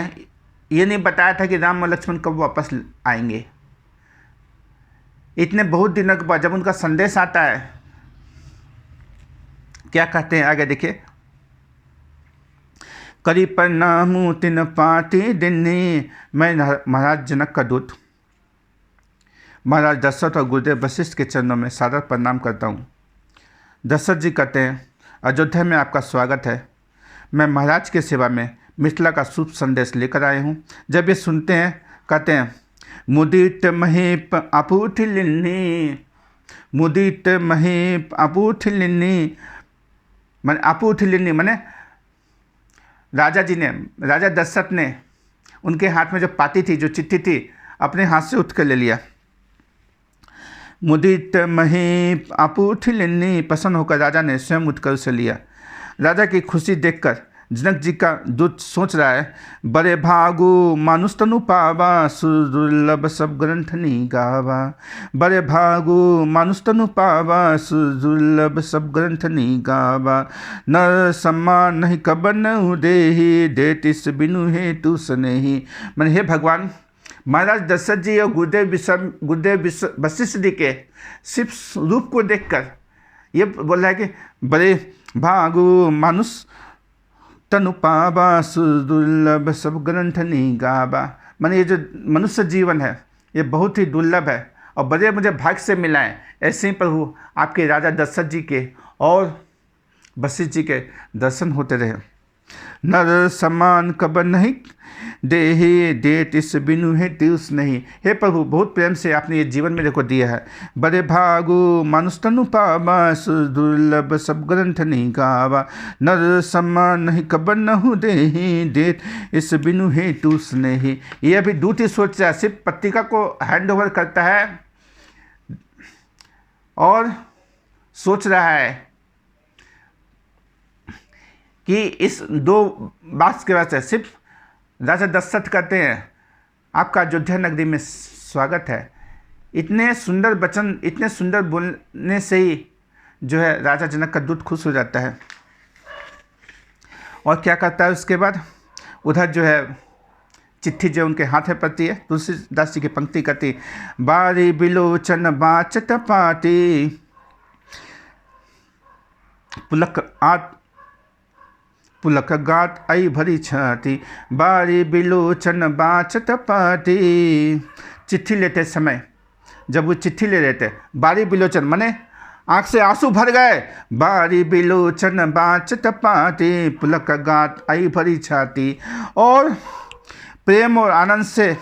ये नहीं बताया था कि राम और लक्ष्मण कब वापस आएंगे। इतने बहुत दिनों के बाद जब उनका संदेश आता है, क्या कहते हैं आगे देखिए, करी प्रणाम तिन पाती दिन्ही, मैं महाराज जनक का दूत महाराज दशरथ और गुरुदेव वशिष्ठ के चरणों में सादर प्रणाम करता हूँ। दशरथ जी कहते हैं, अयोध्या में आपका स्वागत है। मैं महाराज के सेवा में मिथिला का शुभ संदेश लेकर आए हूँ। जब ये सुनते हैं कहते हैं, मुदित महीप आपूथिलिन्नी, मुदित महीप आपूथिलिन्नी, मैंने आपूथिलिन्नी मैंने राजा जी ने, राजा दशरथ ने उनके हाथ में जो पाती थी, जो चिट्ठी थी, अपने हाथ से उठ कर ले लिया। मुदित महीप आपूथिलिन्नी, प्रसन्न होकर राजा ने स्वयं उठकर उसे लिया। राजा की खुशी देखकर जनक जी का दूत सोच रहा है, बड़े भागु मानुष तनु पावा, सुदुर्लभ सब ग्रंथ नी गावा। बड़े भागु मानुष तनु पावा, सुदुर्लभ सब ग्रंथ नी गावा। नर सम्मान नहीं कबन देहि, देतिस बिनु हे तू स्नेही। मैंने हे भगवान, महाराज दशरथ जी और गुरुदेव वशिष्ठ जी के सिर्फ रूप को देखकर ये बोल रहा है कि बड़े भागु मानुष तनु पावा, सुदुर्लभ सब ग्रंथ नी गावा। मैंने ये जो मनुष्य जीवन है ये बहुत ही दुर्लभ है और बड़े मुझे भाग्य से मिला है। ऐसे ही प्रभु आपके राजा दशरथ जी के और वशिष्ठ जी के दर्शन होते रहे। नर समान कब नहीं देहि, देत इस बिनु है तिस नहीं। हे प्रभु, बहुत प्रेम से आपने ये जीवन मेरे को दिया है। बड़े भागु मानुष तनु पावा, दुर्लभ सब ग्रंथ नहीं गावा। नर समान नहीं कब नहु देहि, देत इस बिनु है तुस नहीं। ये अभी दूत ही सोच रहा है, सिर्फ पत्रिका को हैंड ओवर करता है और सोच रहा है कि इस दो बात के वजह से सिर्फ राजा दशरथ कहते हैं आपका अयोध्या नगरी में स्वागत है। इतने सुंदर वचन, इतने सुंदर बोलने से ही जो है राजा जनक का दूत खुश हो जाता है। और क्या करता है उसके बाद, उधर जो है चिट्ठी जो उनके हाथ में पड़ती है, तुलसीदास जी की पंक्ति करती, बारी बिलोचन बाचत पाती, पुलक गात आई भरी छाती। बारी बिलोचन बाचत पाती। चिट्ठी लेते समय जब वो चिट्ठी ले लेते, बारी बिलोचन माने आँख से आंसू भर गए। बारी बिलोचन बाचत पाती, पुलक गात आई भरी छाती। और प्रेम और आनंद से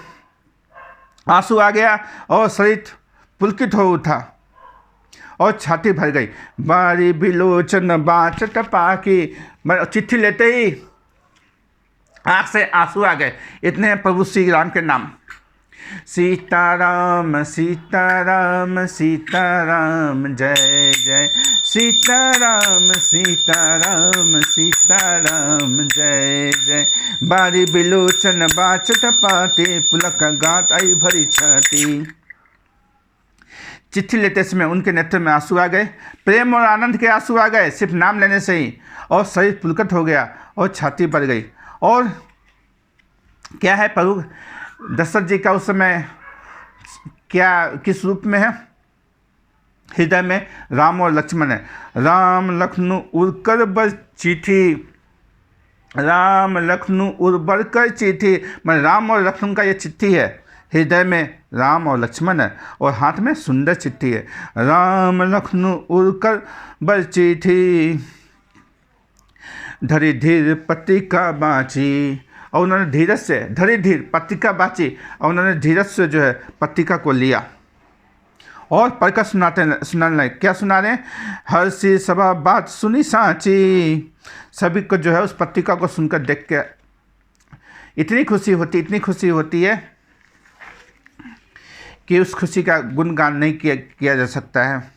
आंसू आ गया और शरीर पुलकित हो उठा और छाती भर गई। बारी बिलोचन बाचत पाकी, चिट्ठी लेते ही आँख से आंसू आ गए। इतने प्रभु श्री राम के नाम। सीताराम सीताराम सीताराम जय जय सीताराम सीताराम सीताराम जय जय। बारी बिलोचन बाचट पाते पुलक गात आई भरी छाती। चिट्ठी लेते समय उनके नेत्र में आंसू आ गए, प्रेम और आनंद के आंसू आ गए सिर्फ नाम लेने से ही, और शरीर पुलकित हो गया और छाती भर गई। और क्या है प्रभु दशरथ जी का उस समय क्या किस रूप में है? हृदय में राम और लक्ष्मण है। राम लखनऊ उड़कर बस चिट्ठी, राम लखनऊ उड़बर कर चिट्ठी, मैं राम और लक्ष्मण का ये चिट्ठी है। हृदय में राम और लक्ष्मण है और हाथ में सुंदर चिट्ठी है। राम लखनऊ उड़कर बर चिट्ठी, धरी धीर पत्रिका बाँची, और उन्होंने धीरज से धरी धीर पत्रिका बाँची, और उन्होंने धीरज से जो है पत्रिका को लिया और पढ़कर सुनाने लगे। क्या सुना रहे? हर सी सभा बात सुनी साची। सभी को जो है उस पत्रिका को सुनकर देख के इतनी खुशी होती है कि उस खुशी का गुणगान नहीं किया जा सकता है।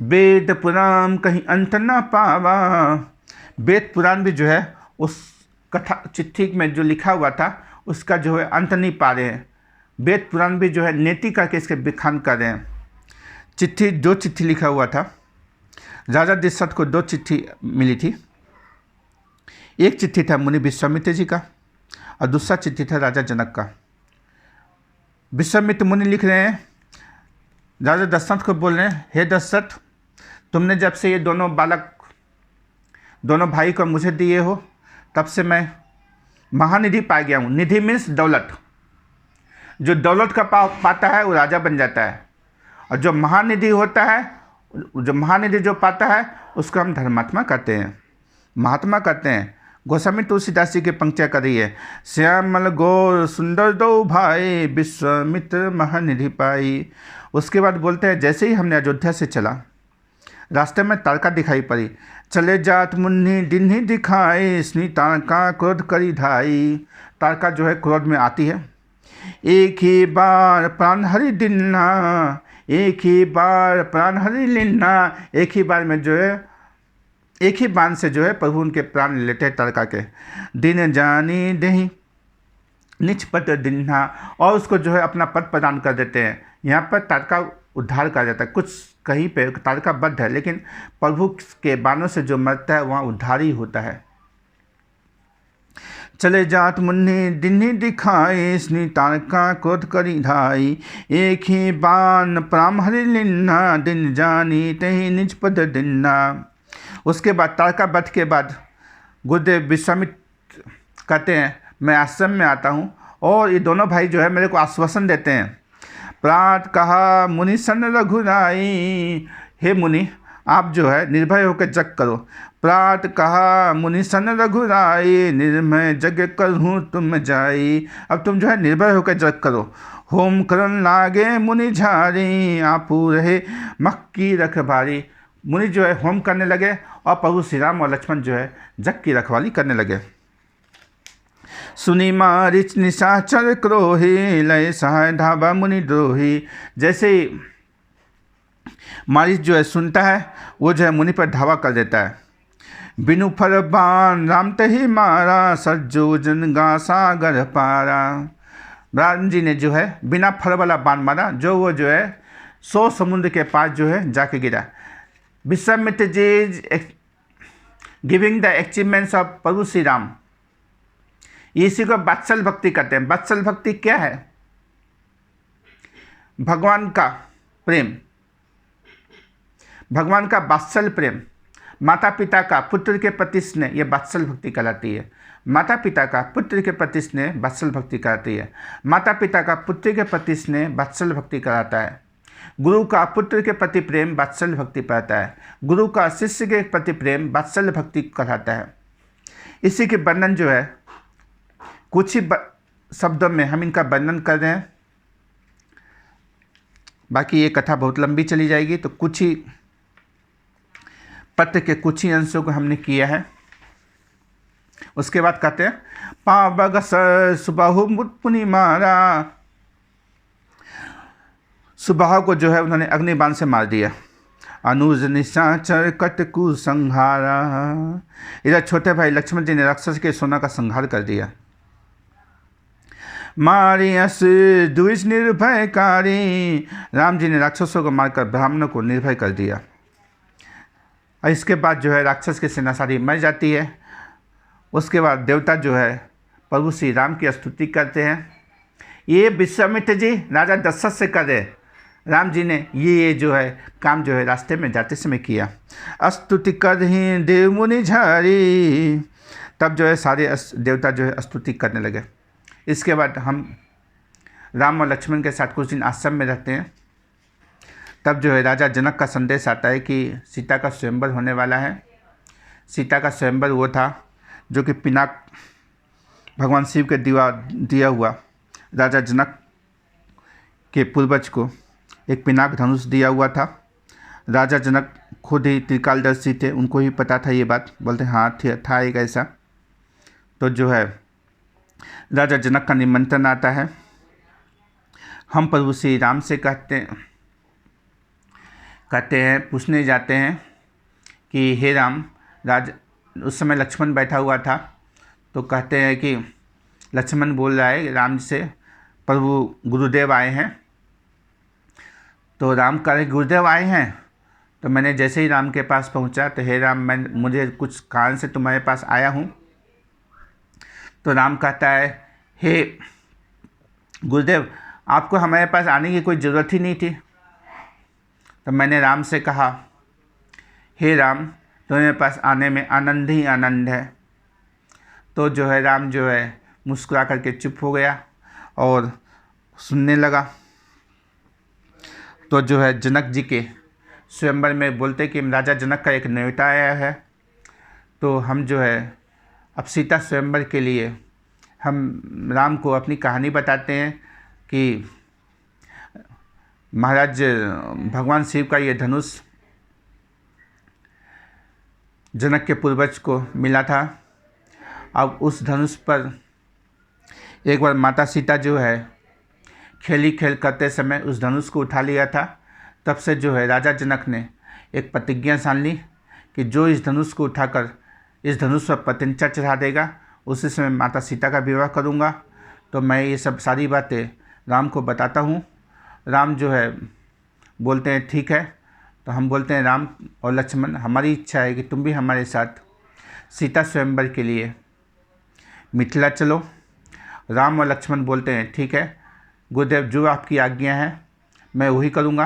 वेद पुराण कहीं अंत न पावा। वेद पुराण भी जो है उस कथा चिट्ठी में जो लिखा हुआ था उसका जो है अंत नहीं पा रहे हैं। वेद पुराण भी जो है नेति करके इसके विखान कर रहे हैं। दो चिट्ठी लिखा हुआ था। राजा दशरथ को 2 चिट्ठी मिली थी। एक चिट्ठी था मुनि विश्वामित्र जी का और दूसरा चिट्ठी था राजा जनक का। विश्वामित्र मुनि लिख रहे हैं, राजा दशरथ को बोल रहे हैं, हे दशरथ, तुमने जब से ये दोनों भाई को मुझे दिए हो तब से मैं महानिधि पा गया हूँ। निधि मीन्स दौलत। जो दौलत का पाता है वो राजा बन जाता है, और जो महानिधि होता है, जो महानिधि जो पाता है उसको हम धर्मात्मा कहते हैं, महात्मा कहते हैं। गोस्वामी तुलसीदास जी की पंक्तियाँ कर रही है, श्यामल गौर सुंदर दो भाई विश्वामित्र महानिधि पाई। उसके बाद बोलते हैं, जैसे ही हमने अयोध्या से चला रास्ते में तारका दिखाई पड़ी। चले जात मुन्नी दिन्ही दिखाई, स्नी तारका क्रोध करी धाई। तारका जो है क्रोध में आती है। एक ही बार प्राण हरि दिन्ना, एक ही बार प्राण हरि लिन्ना। एक ही बार में जो है एक ही बाण से जो है प्रभु उनके प्राण ले लेते हैं तारका के। दिन जानी दही निच पद दिन्हा, और उसको जो है अपना पद प्रदान कर देते हैं। यहाँ पर तारका उद्धार करा जाता है। कुछ कहीं पे तारका बद्ध है, लेकिन प्रभु के बाणों से जो मरता है वहाँ उद्धार ही होता है। चले जात मुन्नी दिन्ही दिखाई, स्नी तारका क्रोध करी धाई। एक ही बाण प्राण हरि लिन्ना, दिन जानी तही निज पद दिन्ना। उसके बाद तारका वध के बाद गुरुदेव विश्वामित्र कहते हैं, मैं आश्रम में आता हूँ और ये दोनों भाई जो है मेरे को आश्वासन देते हैं। प्रात कहा मुनि सन रघुराई, हे मुनि आप जो है निर्भय होकर जग करो। प्रात कहा मुनि सन रघुराई, निर्भय जग करूँ तुम जाई। अब तुम जो है निर्भय होकर जग करो। होम करन लागे मुनि झारी, आपू रहे मक्की रखबारी। मुनि जो है होम करने लगे और प्रभु श्री राम और लक्ष्मण जो है जग की रखवाली करने लगे। सुनी मारिच निशाचर क्रोही, लय सहाय ढाबा मुनि द्रोही। जैसे ही मारिच जो है सुनता है वो जो है मुनि पर धावा कर देता है। बिनु फर बाण राम तही मारा, सज्जो जनगा सागर पारा। राम जी ने जो है बिना फर वाला बाण मारा, जो वो जो है 100 समुद्र के पास जो है जाके गिरा। Vishwamitra ji giving the achievements of प्रभु श्री राम, इसी को वात्सल भक्ति कहते हैं। वात्सल भक्ति क्या है? भगवान का प्रेम, भगवान का वात्सल प्रेम। माता पिता का पुत्र के प्रति स्नेह, यह वात्सल भक्ति कहलाती है। माता पिता का पुत्र के प्रति स्नेह वात्सल भक्ति कहलाती है। माता पिता का पुत्र के प्रति स्नेह वात्सल भक्ति कहलाता है। गुरु का पुत्र के प्रति प्रेम वात्सल भक्ति कहलाता है। गुरु का शिष्य के प्रति प्रेम वात्सल भक्ति कहलाता है। इसी के वर्णन जो है कुछ ही शब्दों में हम इनका वर्णन कर रहे हैं। बाकी ये कथा बहुत लंबी चली जाएगी, तो कुछ ही पत्र के कुछ ही अंशों को हमने किया है। उसके बाद कहते हैं पावग सुबाहु मुनि मारा, सुबाहु को जो है उन्होंने अग्निबाण से मार दिया। अनुज निशाचर कटकु संहारा, इधर छोटे भाई लक्ष्मण जी ने राक्षस के सोना का संहार कर दिया। मारियस द्विज निर्भयकारी, राम जी ने राक्षसों को मारकर ब्राह्मणों को निर्भय कर दिया। और इसके बाद जो है राक्षस की सेना सारी मर जाती है। उसके बाद देवता जो है प्रभु श्री राम की स्तुति करते हैं। ये विश्वामित्र जी राजा दशरथ से करे, राम जी ने ये जो है काम जो है रास्ते में जाते समय किया। स्तुति कर ही देव मुनि झारी, तब जो है सारे देवता जो है स्तुति करने लगे। इसके बाद हम राम और लक्ष्मण के साथ कुछ दिन आश्रम में रहते हैं। तब जो है राजा जनक का संदेश आता है कि सीता का स्वयंवर होने वाला है। सीता का स्वयंवर वो था जो कि पिनाक भगवान शिव के दिया हुआ राजा जनक के पूर्वज को एक पिनाक धनुष दिया हुआ था। राजा जनक खुद ही त्रिकालदर्शी थे, उनको ही पता था ये बात। बोलते हाँ था एक ऐसा। तो जो है राजा जनक का निमंत्रण आता है। हम प्रभु श्री राम से कहते हैं पूछने जाते हैं कि हे राम, उस समय लक्ष्मण बैठा हुआ था। तो कहते हैं कि लक्ष्मण बोल रहा है राम से, प्रभु गुरुदेव आए हैं। तो राम कह रहे गुरुदेव आए हैं। तो मैंने जैसे ही राम के पास पहुंचा तो हे राम, मुझे कुछ कारण से तुम्हारे पास आया हूं। तो राम कहता है हे गुरुदेव, आपको हमारे पास आने की कोई ज़रूरत ही नहीं थी। तो मैंने राम से कहा हे राम, तुम्हारे पास आने में आनंद ही आनंद है। तो जो है राम जो है मुस्कुरा करके चुप हो गया और सुनने लगा। तो जो है जनक जी के स्वयंवर में बोलते कि राजा जनक का एक न्योता आया है। तो हम जो है अब सीता स्वयंवर के लिए हम राम को अपनी कहानी बताते हैं कि महाराज भगवान शिव का ये धनुष जनक के पूर्वज को मिला था। अब उस धनुष पर एक बार माता सीता जो है खेल करते समय उस धनुष को उठा लिया था। तब से जो है राजा जनक ने एक प्रतिज्ञा ठान ली कि जो इस धनुष को उठाकर इस धनुष पर पतंचा चढ़ा देगा, उसी समय माता सीता का विवाह करूँगा। तो मैं ये सब सारी बातें राम को बताता हूँ। राम जो है बोलते हैं ठीक है। तो हम बोलते हैं राम और लक्ष्मण, हमारी इच्छा है कि तुम भी हमारे साथ सीता स्वयंवर के लिए मिथिला चलो। राम और लक्ष्मण बोलते हैं ठीक है गुरुदेव, जो आपकी आज्ञा है मैं वही करूँगा।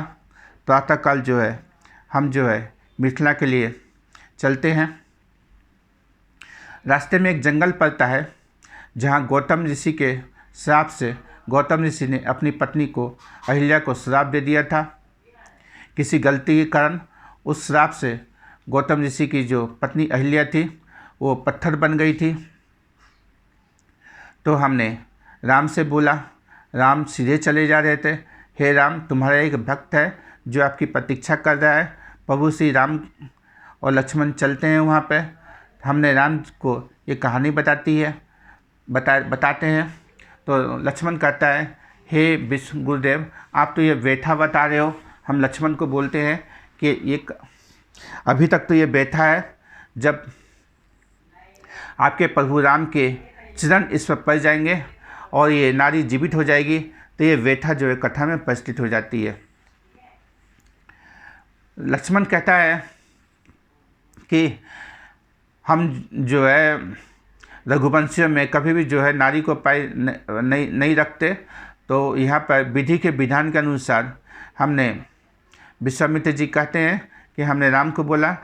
प्रातःकाल जो है हम जो है मिथिला के लिए चलते हैं। रास्ते में एक जंगल पड़ता है जहाँ गौतम ऋषि के श्राप से गौतम ऋषि ने अपनी पत्नी को अहिल्या को श्राप दे दिया था। किसी गलती के कारण उस श्राप से गौतम ऋषि की जो पत्नी अहिल्या थी वो पत्थर बन गई थी। तो हमने राम से बोला, राम सीधे चले जा रहे थे, हे राम, तुम्हारा एक भक्त है जो आपकी प्रतीक्षा कर रहा है। प्रभु श्री राम और लक्ष्मण चलते हैं वहाँ पे। हमने राम को ये कहानी बताते हैं। तो लक्ष्मण कहता है हे गुरुदेव, आप तो ये बैठा बता रहे हो। हम लक्ष्मण को बोलते हैं कि ये अभी तक तो ये बैठा है, जब आपके प्रभु राम के चरण इस पर पड़ जाएंगे और ये नारी जीवित हो जाएगी तो ये बैठा जो है कथा में परिस्थित हो जाती है। लक्ष्मण कहता है कि हम जो है रघुवंशियों में कभी भी जो है नारी को पैर नहीं रखते। तो यहाँ पर विधि के विधान के अनुसार हमने विश्वामित्र जी कहते हैं कि हमने राम को बोला,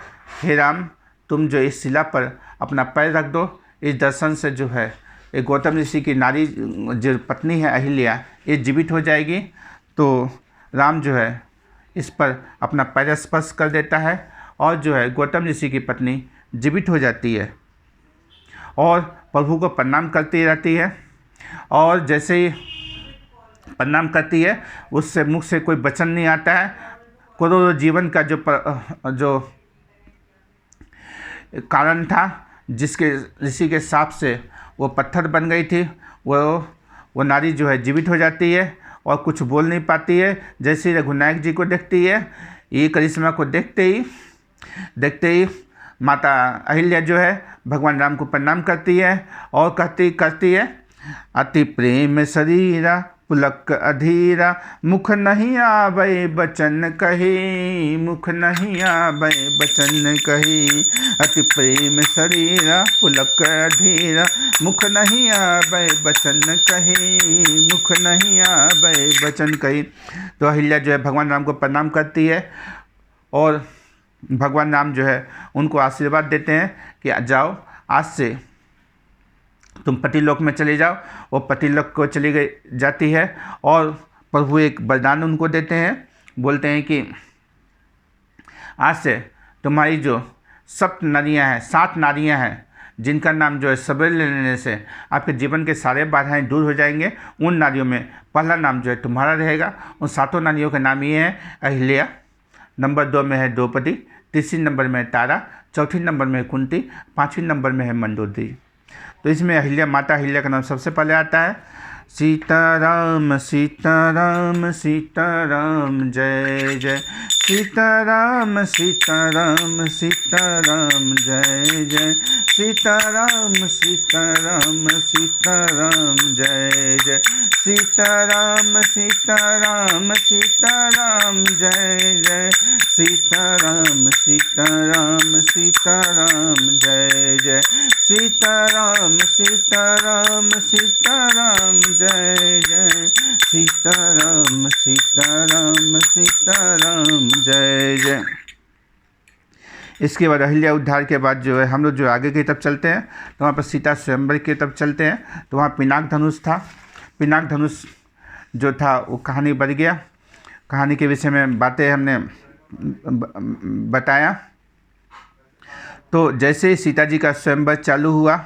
हे राम, तुम जो इस शिला पर अपना पैर रख दो। इस दर्शन से जो है एक गौतम ऋषि की नारी जो पत्नी है अहिल्या, ये जीवित हो जाएगी। तो राम जो है इस पर अपना पैर स्पर्श कर देता है और जो है गौतम ऋषि की पत्नी जीवित हो जाती है और प्रभु को प्रणाम करती रहती है। और जैसे ही प्रणाम करती है उससे मुख से कोई वचन नहीं आता है। करोड़ों जीवन का जो कारण था जिसके ऋषि के शाप से वो पत्थर बन गई थी, वो नारी जो है जीवित हो जाती है और कुछ बोल नहीं पाती है। जैसे रघुनायक जी को देखती है, ये करिश्मा को देखते ही माता अहिल्या जो है भगवान राम को प्रणाम करती है और कहती है, अति प्रेम शरीरा पुलक अधीरा, मुख नहीं आवे बचन कही, मुख नहीं आवे बचन कही। अति प्रेम शरीरा पुलक अधीरा, मुख नहीं आवे बचन कही, मुख नहीं आवे बचन कही। तो अहिल्या जो है भगवान राम को प्रणाम करती है और भगवान राम जो है उनको आशीर्वाद देते हैं कि जाओ, आज से तुम पतिलोक में चले जाओ। वो पतिलोक को चली जाती है और प्रभु एक वरदान उनको देते हैं, बोलते हैं कि आज से तुम्हारी जो 7 नारियां हैं जिनका नाम जो है सवेरे लेने से आपके जीवन के सारे बाधाएं दूर हो जाएंगे, उन नारियों में पहला नाम जो है तुम्हारा रहेगा। उन 7 नारियों के नाम ये हैं, अहिल्या, नंबर 2 में है द्रौपदी, तीसरी नंबर में है तारा, चौथी नंबर में है कुंती, 5वीं नंबर में है मंदोदरी। तो इसमें अहिल्या, माता अहिल्या का नाम सबसे पहले आता है। सीताराम सीताराम सीताराम जय जय, सीताराम सीताराम सीताराम जय जय, सीताराम सीताराम सीताराम जय जय, सीताराम सीताराम सीताराम जय जय, सीताराम सीताराम सीताराम जय जय, सीताराम सीताराम सीताराम जय जय, सीताराम सीताराम सीताराम जय जय। इसके बाद अहिल्या उद्धार के बाद जो है हम लोग जो आगे की तरफ चलते हैं तो वहाँ पर सीता स्वयंवर की तरफ चलते हैं। तो वहाँ पिनाक धनुष था। पिनाक धनुष जो था वो कहानी बढ़ गया। कहानी के विषय में बातें हमने बताया। तो जैसे ही सीता जी का स्वयंवर चालू हुआ,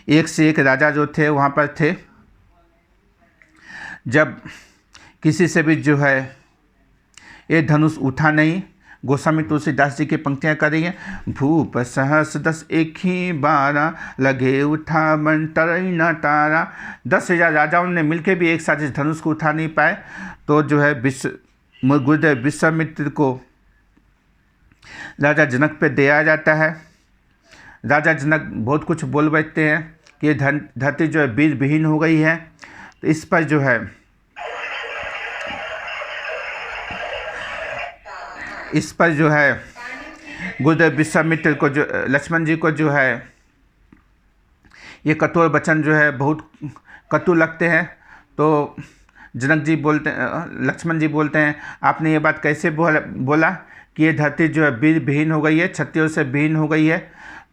एक से एक राजा जो थे वहाँ पर थे। जब किसी से भी जो है ये धनुष उठा नहीं, गोस्वामी तुलसीदास जी की पंक्तियाँ कर रही हैं। भूप सहस 10 एक ही 12, लगे उठा बन तरई न तारा। 10,000 राजाओं ने मिलकर भी एक साथ इस धनुष को उठा नहीं पाए। तो जो है गुरुदेव विश्वामित्र को राजा जनक पे दे आ जाता है। राजा जनक बहुत कुछ बोल बैठते हैं कि ये धरती जो है वीर विहीन हो गई है। तो इस पर जो है गुरुदेव विश्वामित्र को जो लक्ष्मण जी को जो है ये कठोर वचन जो है बहुत कटु लगते हैं। तो लक्ष्मण जी बोलते हैं, आपने ये बात कैसे बोला कि ये धरती जो है वीर विहीन हो गई है, क्षत्रियों से विहीन हो गई है।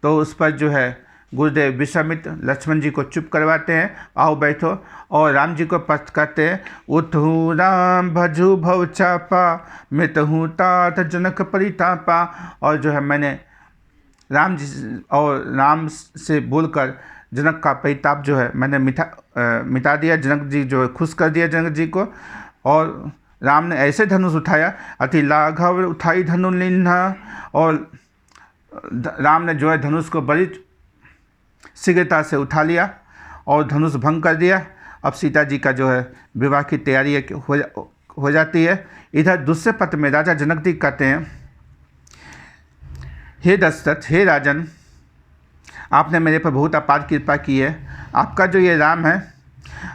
तो उस पर जो है गुरुदेव विश्वामित्र लक्ष्मण जी को चुप करवाते हैं, आओ बैठो। और राम जी को पथ करते हैं, उठूँ राम भजू भव चापा, मृतहूँ तात जनक परितापा। और जो है मैंने राम से बोलकर जनक का परिताप जो है मैंने मिटा दिया। जनक जी जो है खुश कर दिया जनक जी को। और राम ने ऐसे धनुष उठाया, अति लाघव उठाई धनु लिन्हा। और राम ने जो है धनुष को बड़ी शीघ्रता से उठा लिया और धनुष भंग कर दिया। अब सीता जी का जो है विवाह की तैयारी हो जाती है। इधर दूसरे पत्र में राजा जनक जी कहते हैं, हे दशरथ, हे राजन, आपने मेरे पर बहुत अपार कृपा की है। आपका जो ये राम है,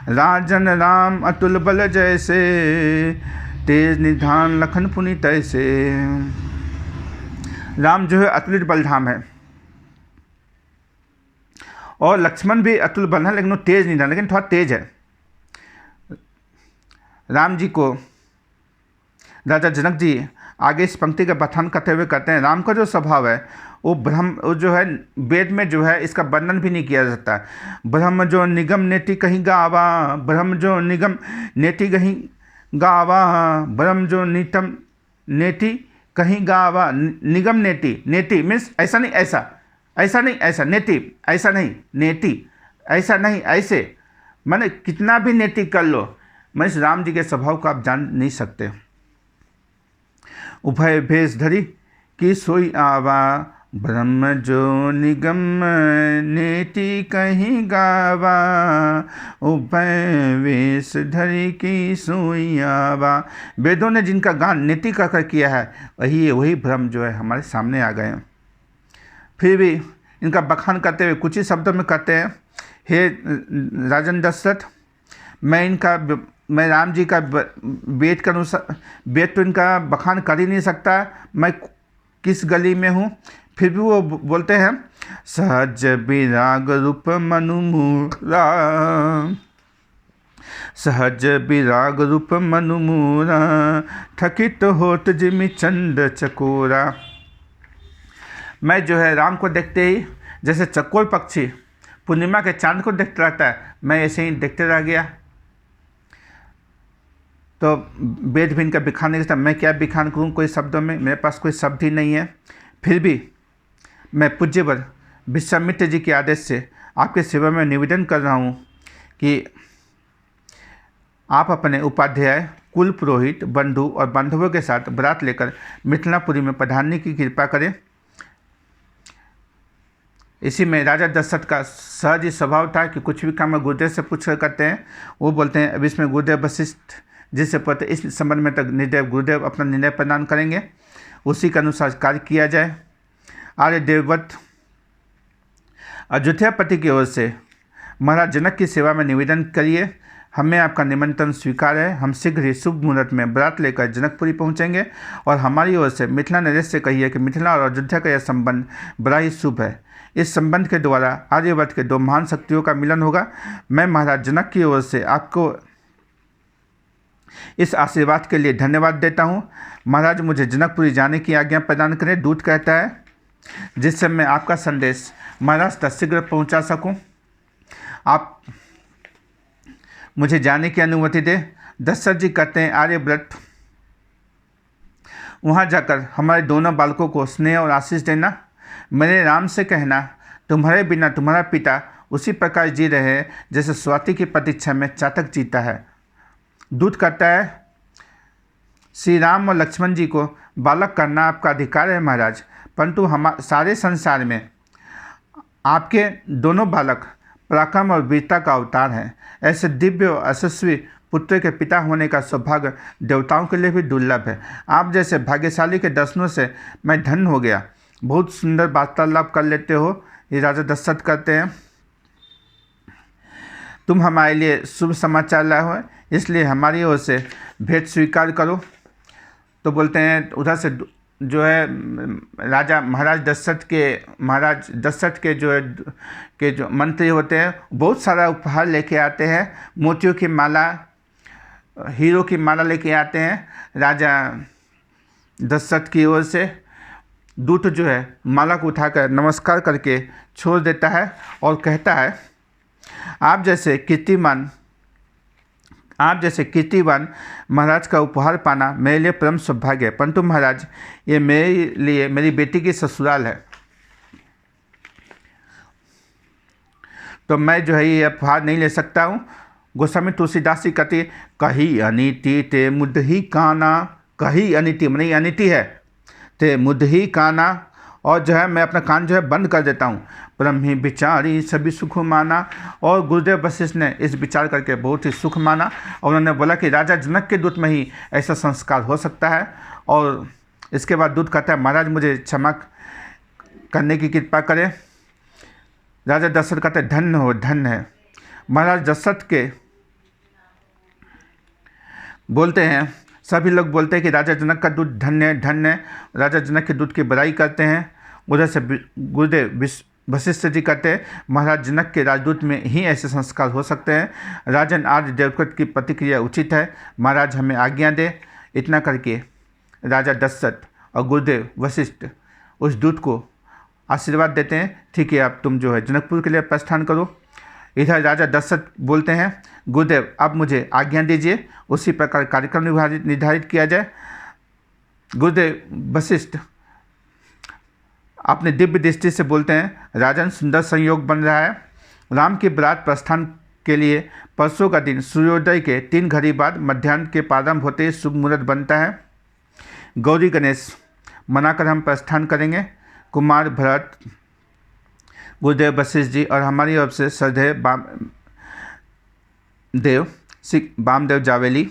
राजन राम अतुल बल जैसे, तेज निधान लखन पुनि तैसे। राम जो है अतुलित बलधाम है और लक्ष्मण भी अतुल बल है, लेकिन वो तेज नहीं था, लेकिन थोड़ा तेज है। राम जी को राजा जनक जी आगे इस पंक्ति का बखान करते हुए कहते हैं, राम का जो स्वभाव है वो जो है वेद में जो है इसका वर्णन भी नहीं किया जाता। ब्रह्म जो निगम नेति कहीं गावा, ब्रह्म जो निगम नेति कहीं गावा, ब्रह्म जो नितम नेति कहीं गावा। निगम नेति, नेति मीन्स ऐसा नहीं ऐसा, ऐसा नहीं ऐसा, नेति ऐसा नहीं, नेति ऐसा नहीं ऐसे, मैंने कितना भी नेति कर लो, मैं इस राम जी के स्वभाव को आप जान नहीं सकते। उभय भेष धरी की सोई आवा, ब्रह्म जो निगम नेति कहीं गावा, उभय वेश धरी की सोयावा। वेदों ने जिनका गान नीति कर किया है, वही ब्रह्म जो है हमारे सामने आ गए हैं। फिर भी इनका बखान करते हुए कुछ ही शब्दों में कहते हैं, हे राजन दशरथ, मैं राम जी का वेद के अनुसार वेद तो इनका बखान कर ही नहीं सकता, मैं किस गली में हूँ। फिर भी वो बोलते हैं, सहज विराग रूप मनुमूरा, सहज विराग रूप मनुमूरा, थकित होत जिमि चंद चकोरा। मैं जो है राम को देखते ही जैसे चकोर पक्षी पूर्णिमा के चांद को देखता रहता है, मैं ऐसे ही देखते रह गया। तो वेद भी इनका बिखान नहीं करता, मैं क्या बिखान करूँ कोई शब्दों में, मेरे पास कोई शब्द ही नहीं है। फिर भी मैं पूज्यवर विश्वामित्र जी के आदेश से आपके सेवा में निवेदन कर रहा हूँ कि आप अपने उपाध्याय, कुल पुरोहित, बंधु और बांधवों के साथ बारात लेकर मिथिलापुरी में पधारने की कृपा करें। इसी में राजा दशरथ का सहज ही स्वभाव था कि कुछ भी काम गुरुदेव से पूछ कर करते हैं। वो बोलते हैं, अब इसमें गुरुदेव वशिष्ठ जिससे पता इस संबंध में तक निर्देव गुरुदेव अपना निर्णय प्रदान करेंगे, उसी के अनुसार कार्य किया जाए। आर्य देवव्रत अयोध्यापति की ओर से महाराज जनक की सेवा में निवेदन करिए, हमें आपका निमंत्रण स्वीकार है। हम शीघ्र ही शुभ मुहूर्त में बारात लेकर जनकपुरी पहुंचेंगे और हमारी ओर से मिथिला नरेश से कहिए कि मिथिला और अयोध्या का यह संबंध बड़ा ही शुभ है। इस संबंध के द्वारा आर्यवर्त के दो महान शक्तियों का मिलन होगा। मैं महाराज जनक की ओर से आपको इस आशीर्वाद के लिए धन्यवाद देता हूँ। महाराज मुझे जनकपुरी जाने की आज्ञा प्रदान करें। दूत कहता है, जिससे मैं आपका संदेश महाराज तक शीघ्र पहुँचा सकूँ। आप मुझे जाने की अनुमति दें। दशरथ जी कहते हैं, आर्यव्रत वहाँ जाकर हमारे दोनों बालकों को स्नेह और आशीष देना। मेरे राम से कहना, तुम्हारे बिना तुम्हारा पिता उसी प्रकार जी रहे हैं जैसे स्वाति की प्रतीक्षा में चातक जीता है। दूत कहता है, श्री राम और लक्ष्मण जी को बालक करना आपका अधिकार है महाराज, परंतु सारे संसार में आपके दोनों बालक पराक्रम और वीरता का अवतार हैं। ऐसे दिव्य और यशस्वी पुत्र के पिता होने का सौभाग्य देवताओं के लिए भी दुर्लभ है। आप जैसे भाग्यशाली के दर्शनों से मैं धन्य हो गया। बहुत सुंदर वार्तालाप कर लेते हो, ये राजा दशरथ कहते हैं। तुम हमारे लिए शुभ समाचार लाए हो, इसलिए हमारी ओर से भेंट स्वीकार करो। तो बोलते हैं, उधर से जो है महाराज दशरथ के जो मंत्री होते हैं बहुत सारा उपहार लेके आते हैं। मोतियों की माला, हीरो की माला लेके आते हैं। राजा दशरथ की ओर से दूत जो है माला को उठाकर नमस्कार करके छोड़ देता है और कहता है, आप जैसे कीर्तिवान महाराज का उपहार पाना मेरे लिए परम सौभाग्य है, परंतु महाराज ये मेरे लिए मेरी बेटी की ससुराल है, तो मैं जो है ये उपहार नहीं ले सकता हूँ। गोस्वामी तुलसीदास जी कहती, कही अनिति ते मुदही काना, कही अनिति मनी अनिति है ते मुदही काना, और जो है मैं अपना कान जो है बंद कर देता हूँ। ब्रह्म ही विचारी सभी सुख माना, और गुरुदेव वशिष्ठ ने इस विचार करके बहुत ही सुख माना और उन्होंने बोला कि राजा जनक के दूत में ही ऐसा संस्कार हो सकता है। और इसके बाद दूत कहता है, महाराज मुझे क्षमा करने की कृपा करें। राजा दशरथ कहते हैं, धन्य हो, धन्य है। महाराज दशरथ के बोलते हैं, सभी लोग बोलते हैं कि राजा जनक का दूत धन्य है, धन्य है। राजा जनक के दूत की बड़ाई करते हैं। उधर से गुरुदेव वशिष्ठ जी कहते हैं, महाराज जनक के राजदूत में ही ऐसे संस्कार हो सकते हैं। राजन आर्य देवव्रत की प्रतिक्रिया उचित है, महाराज हमें आज्ञा दे। इतना करके राजा दशरथ और गुरुदेव वशिष्ठ उस दूत को आशीर्वाद देते हैं, ठीक है अब तुम जो है जनकपुर के लिए प्रस्थान करो। इधर राजा दशरथ बोलते हैं, गुरुदेव अब मुझे आज्ञा दीजिए, उसी प्रकार कार्यक्रम निर्धारित किया जाए। गुरुदेव वशिष्ठ अपने दिव्य दृष्टि से बोलते हैं, राजन सुंदर संयोग बन रहा है। राम की बारात प्रस्थान के लिए परसों का दिन सूर्योदय के 3 घड़ी बाद मध्याह्न के प्रारंभ होते ही शुभ मुहूर्त बनता है। गौरी गणेश मनाकर हम प्रस्थान करेंगे। कुमार भरत, गुरुदेव वशिष्ठ जी और हमारी ओर से श्रद्धेय वामदेव जावेली,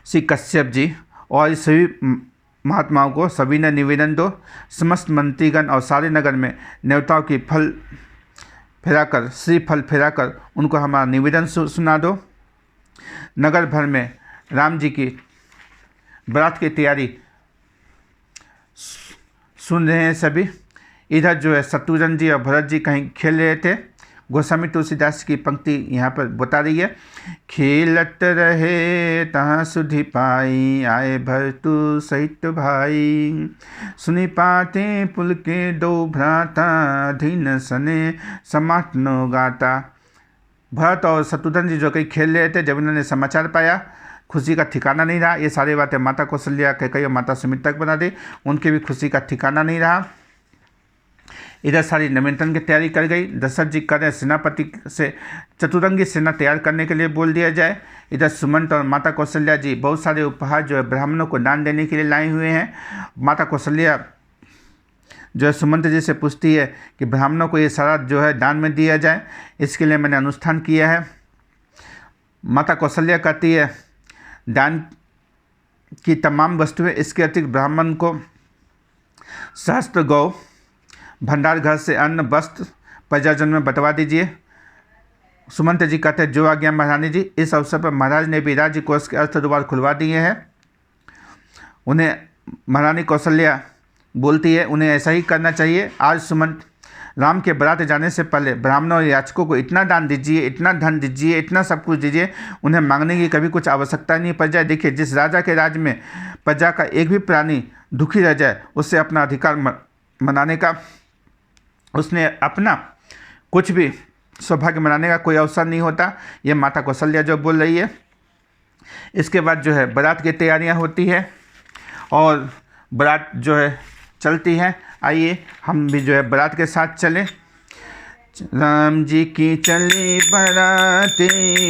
श्री कश्यप जी और सभी महात्माओं को सभी ने निवेदन दो। समस्त मंत्रीगण और सारे नगर में नेवताओं की फल फेराकर, श्रीफल फेराकर उनको हमारा निवेदन सुना दो। नगर भर में राम जी की बारात की तैयारी सुन रहे हैं सभी। इधर जो है शत्रुघ्न जी और भरत जी कहीं खेल रहे थे। गोस्वामी तुलसीदास की पंक्ति यहाँ पर बता रही है, खेलत रहे तहाँ सुधि पाई, आए भरतु सहित भाई, सुनि पाते पुल के दो भ्राता, धीन सने समाटनो गाता। भरत और शत्रुघ्न जी जो कहीं खेल रहे थे, जब इन्होंने समाचार पाया खुशी का ठिकाना नहीं रहा। ये सारी बातें माता कौशल्या, कैकेयी और माता सुमित्रा तक बना दी, उनके भी खुशी का ठिकाना नहीं रहा। इधर सारी निमंत्रण की तैयारी कर गई। दशरथ जी कह रहे सेनापति से चतुरंगी सेना तैयार करने के लिए बोल दिया जाए। इधर सुमंत और माता कौशल्या जी बहुत सारे उपहार जो है ब्राह्मणों को दान देने के लिए लाए हुए हैं। माता कौशल्या जो है सुमंत जी से पूछती है कि ब्राह्मणों को ये सारा जो है दान में दिया जाए, इसके लिए मैंने अनुष्ठान किया है। माता कौशल्या कहती है दान की तमाम वस्तुएं, इसके अतिरिक्त ब्राह्मण को सहस्त्र गौ, भंडार घर से अन्न, वस्त्र प्रजाजन में बंटवा दीजिए। सुमंत जी कहते हैं जो आज्ञा महारानी जी। इस अवसर पर महाराज ने भी राज्य कोष के अर्थ द्वार खुलवा दिए हैं। उन्हें महारानी कौशल्या बोलती है उन्हें ऐसा ही करना चाहिए। आज सुमंत राम के बारात जाने से पहले ब्राह्मणों और याचकों को इतना दान दीजिए, इतना धन दीजिए, इतना सब कुछ दीजिए, उन्हें मांगने की कभी कुछ आवश्यकता नहीं पड़ जाए। देखिए जिस राजा के राज में प्रजा का एक भी प्राणी दुखी रह जाए, उससे अपना अधिकार मनाने का, उसने अपना कुछ भी सौभाग्य मनाने का कोई अवसर नहीं होता। ये माता कौशल्या जो बोल रही है। इसके बाद जो है बारात की तैयारियां होती है और बारात जो है चलती है। आइए हम भी जो है बारात के साथ चलें। राम जी की चली बराती,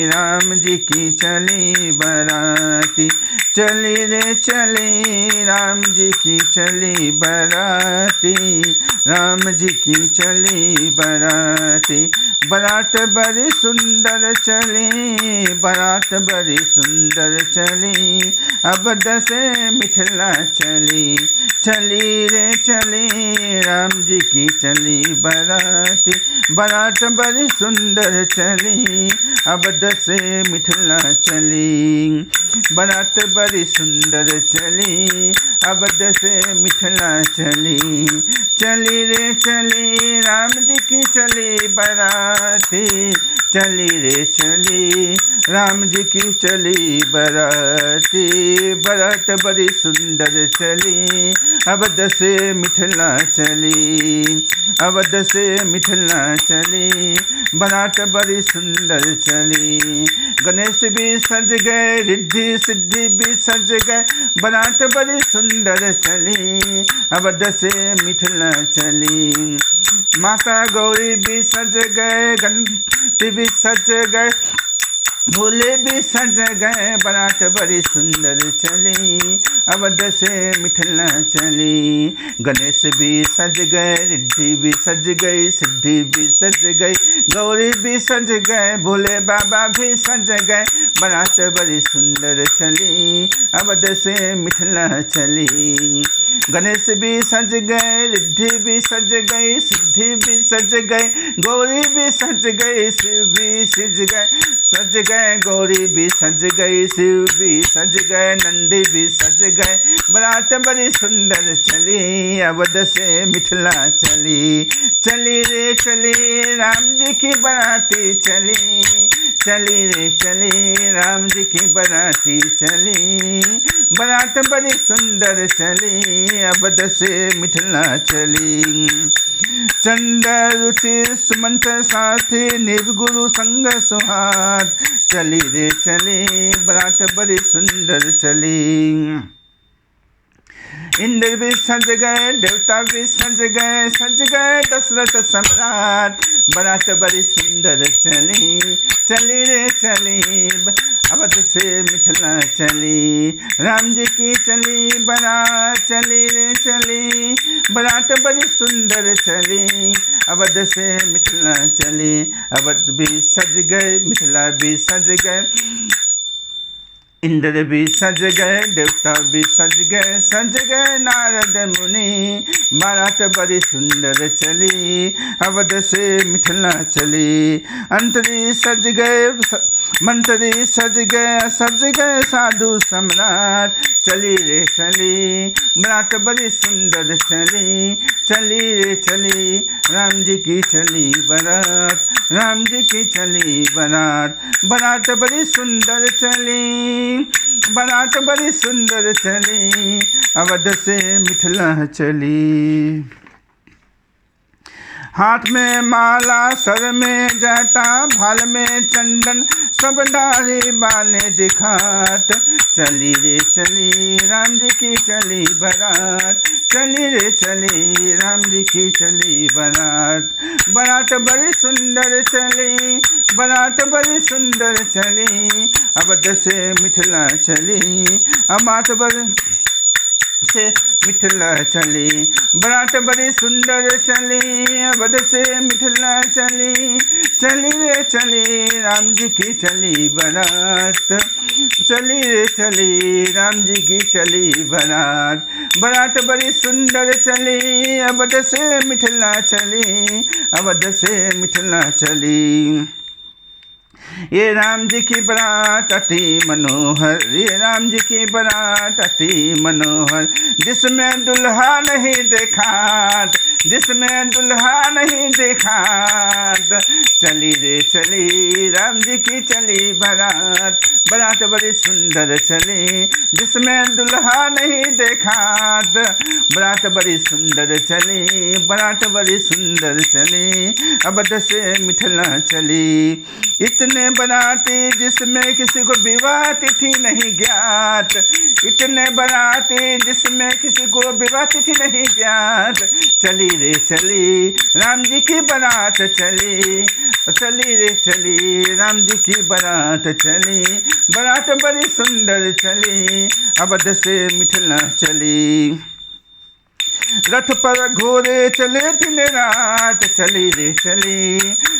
राम जी की चली बराती, चली रे चली राम जी की चली बराती, राम जी की चली बराती। बारात बड़ी सुंदर चली, बारात बड़ी सुंदर चली, अब दसे मिथिला चली, चली रे चली राम जी की चली बराती। बारात बड़ी सुंदर चली, अब दसे मिथिला चली, बारात बड़ी सुंदर चली, अब दसे मिथिला चली, चली रे चली राम जी की चली बराती, चली रे चली राम जी की चली बराती। बारात बड़ी सुंदर चली, अब दसे मिथिला चली, अब दसे मिथिला चली, बारात बड़ी सुंदर चली। गणेश भी सज गए, रिद्धि सिद्धि भी सज गए, बारात बड़ी सुंदर चली, अब दसे मिथिला चली। माता गौरी भी सज गए, गणपति भी सज गए, भोले भी सज गए, बारात बड़ी सुंदर चली, अब दसे मिथिला चली। गणेश भी सज गए, रिद्धि भी सज गई, सिद्धि भी सज गई, गौरी भी सज गए, भोले बाबा भी सज गए, बारात बड़ी सुंदर चली, अब दसे मिथिला चली। गणेश भी सज गए, रिद्धि भी सज गई, सिद्धि भी सज गई, गौरी भी सज गई, शिव भी सज गए, गौरी भी सज गई, शिव भी सज गए, नंदी भी सज गए, बारात बड़ी सुंदर चली, अब दसे मिथिला चली, चली रे चली राम जी की बाराती चली, चली रे चली राम जी की बाराती चली, बारात बड़ी सुंदर चली, अब दसे मिथिला चली। चंद रुचि सुमंत साथी, निर्गुरु संग सुहाद, चली रे चली बारात बड़ी सुंदर चली। इंद्र भी सज गए, देवता भी सज गए दशरथ सम्राट, बारात बड़ी सुंदर चली, चली रे चली। अवध से मिथिला चली, राम जी की चली बारात, चली रे चली बारात बड़ी सुंदर चली, अवध से मिथिला चली। अवध भी सज गए, मिथिला भी सज गए, इंद्र भी सज गए, देवता भी सज गए नारद मुनि, बारात बड़ी सुंदर चली, अवध से मिथिला चली। अंतरी सज गए, मंत्री सज गए साधु सम्राट, चली रे चली बारात बड़ी सुंदर चली, चली रे चली राम जी की चली बारात, राम जी की चली बारात, बारात बड़ी सुंदर चली, बारात बड़ी सुंदर चली, अवध से मिथिला चली। हाथ में माला, सर में जटा, भाल में चंदन, सब डाले बाले दिखात, चली रे चली राम जी की चली बारात, चली रे चली राम जी की चली बारात, बारात बड़ी सुंदर चली, बारात बड़ी सुंदर चली, अवध से मिथिला चली, अमात बड़ी से मिथिला चली, बारात बड़ी सुंदर चली, अवध से मिथिला चली, चली रे चली राम जी की चली बारात, चली रे चली राम जी की चली बारात, बारात बड़ी सुंदर चली, अवध से मिथिला चली, अवध से मिथिला चली। ये राम जी की बारात अति मनोहर, ये राम जी की बारात अति मनोहर, जिसमें दुल्हा नहीं देखा, जिसमें दुल्हा नहीं देखा, चली रे चली राम जी की चली बारात, बारात बड़ी सुंदर चली, जिसमें दुल्हा नहीं देखा, बारात बड़ी सुंदर चली, बारात बड़ी सुंदर चली, अवध से मिथिला चली। इतने बाराती जिसमें किसी को विवाह तिथि नहीं ज्ञात, इतने बाराती जिसमें किसी को विवाह तिथि नहीं ज्ञात, चली रे चली राम जी की बारात चली, चली रे चली राम जी की बारात चली, बारात बड़ी सुंदर चली, अवध से मिथिला चली। रथ पर घोड़े चले दिन रात, चली रे चली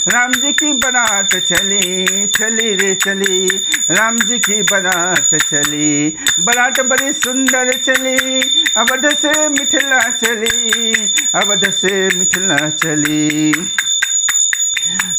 राम जी की बारात चली, चली रे चली राम जी की बारात चली, बारात बड़ी सुंदर चली, अवध से मिथिला चली, अवध से मिथिला चली,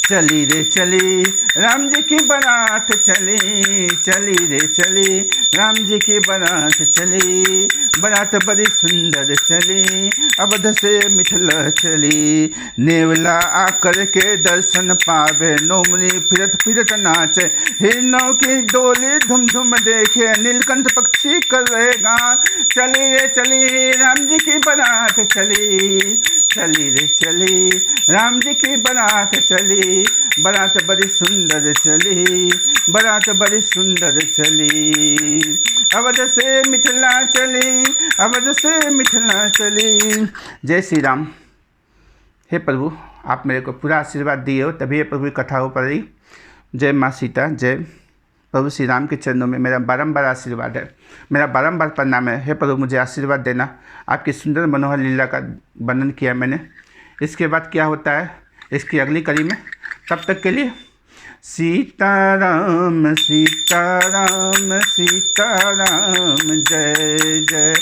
चली रे चली राम जी की बारात चली, चली रे चली राम जी की बारात चली, बारात बड़ी सुंदर चली, अवध से मिथिला चली। नेवला आकर के दर्शन पावे, नोमनी फिरत फिरत नाचे, हिरणों की डोली धुम धुम देखे, नीलकंठ पक्षी कर रहे गान, चली रे चली राम जी की बारात चली, चली रे चली राम जी की बारात चली, बारात बड़ी सुंदर चली, बारात बड़ी सुंदर चली, अवध से मिथिला चली, अवध से मिथिला चली। जय श्री राम। हे प्रभु, आप मेरे को पूरा आशीर्वाद दिए हो, तभी ये प्रभु की कथा हो पा रही। जय माँ सीता, जय प्रभु श्री राम के चरणों में मेरा बारंबार आशीर्वाद है, मेरा बारंबार प्रणाम है। हे प्रभु, मुझे आशीर्वाद देना। आपकी सुंदर मनोहर लीला का वर्णन किया मैंने। इसके बाद क्या होता है इसकी अगली कड़ी में, तब तक के लिए सीताराम सीताराम सीताराम जय जय,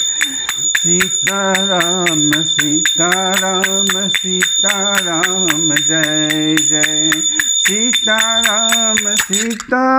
सीताराम सीताराम सीताराम जय जय, सीताराम सीता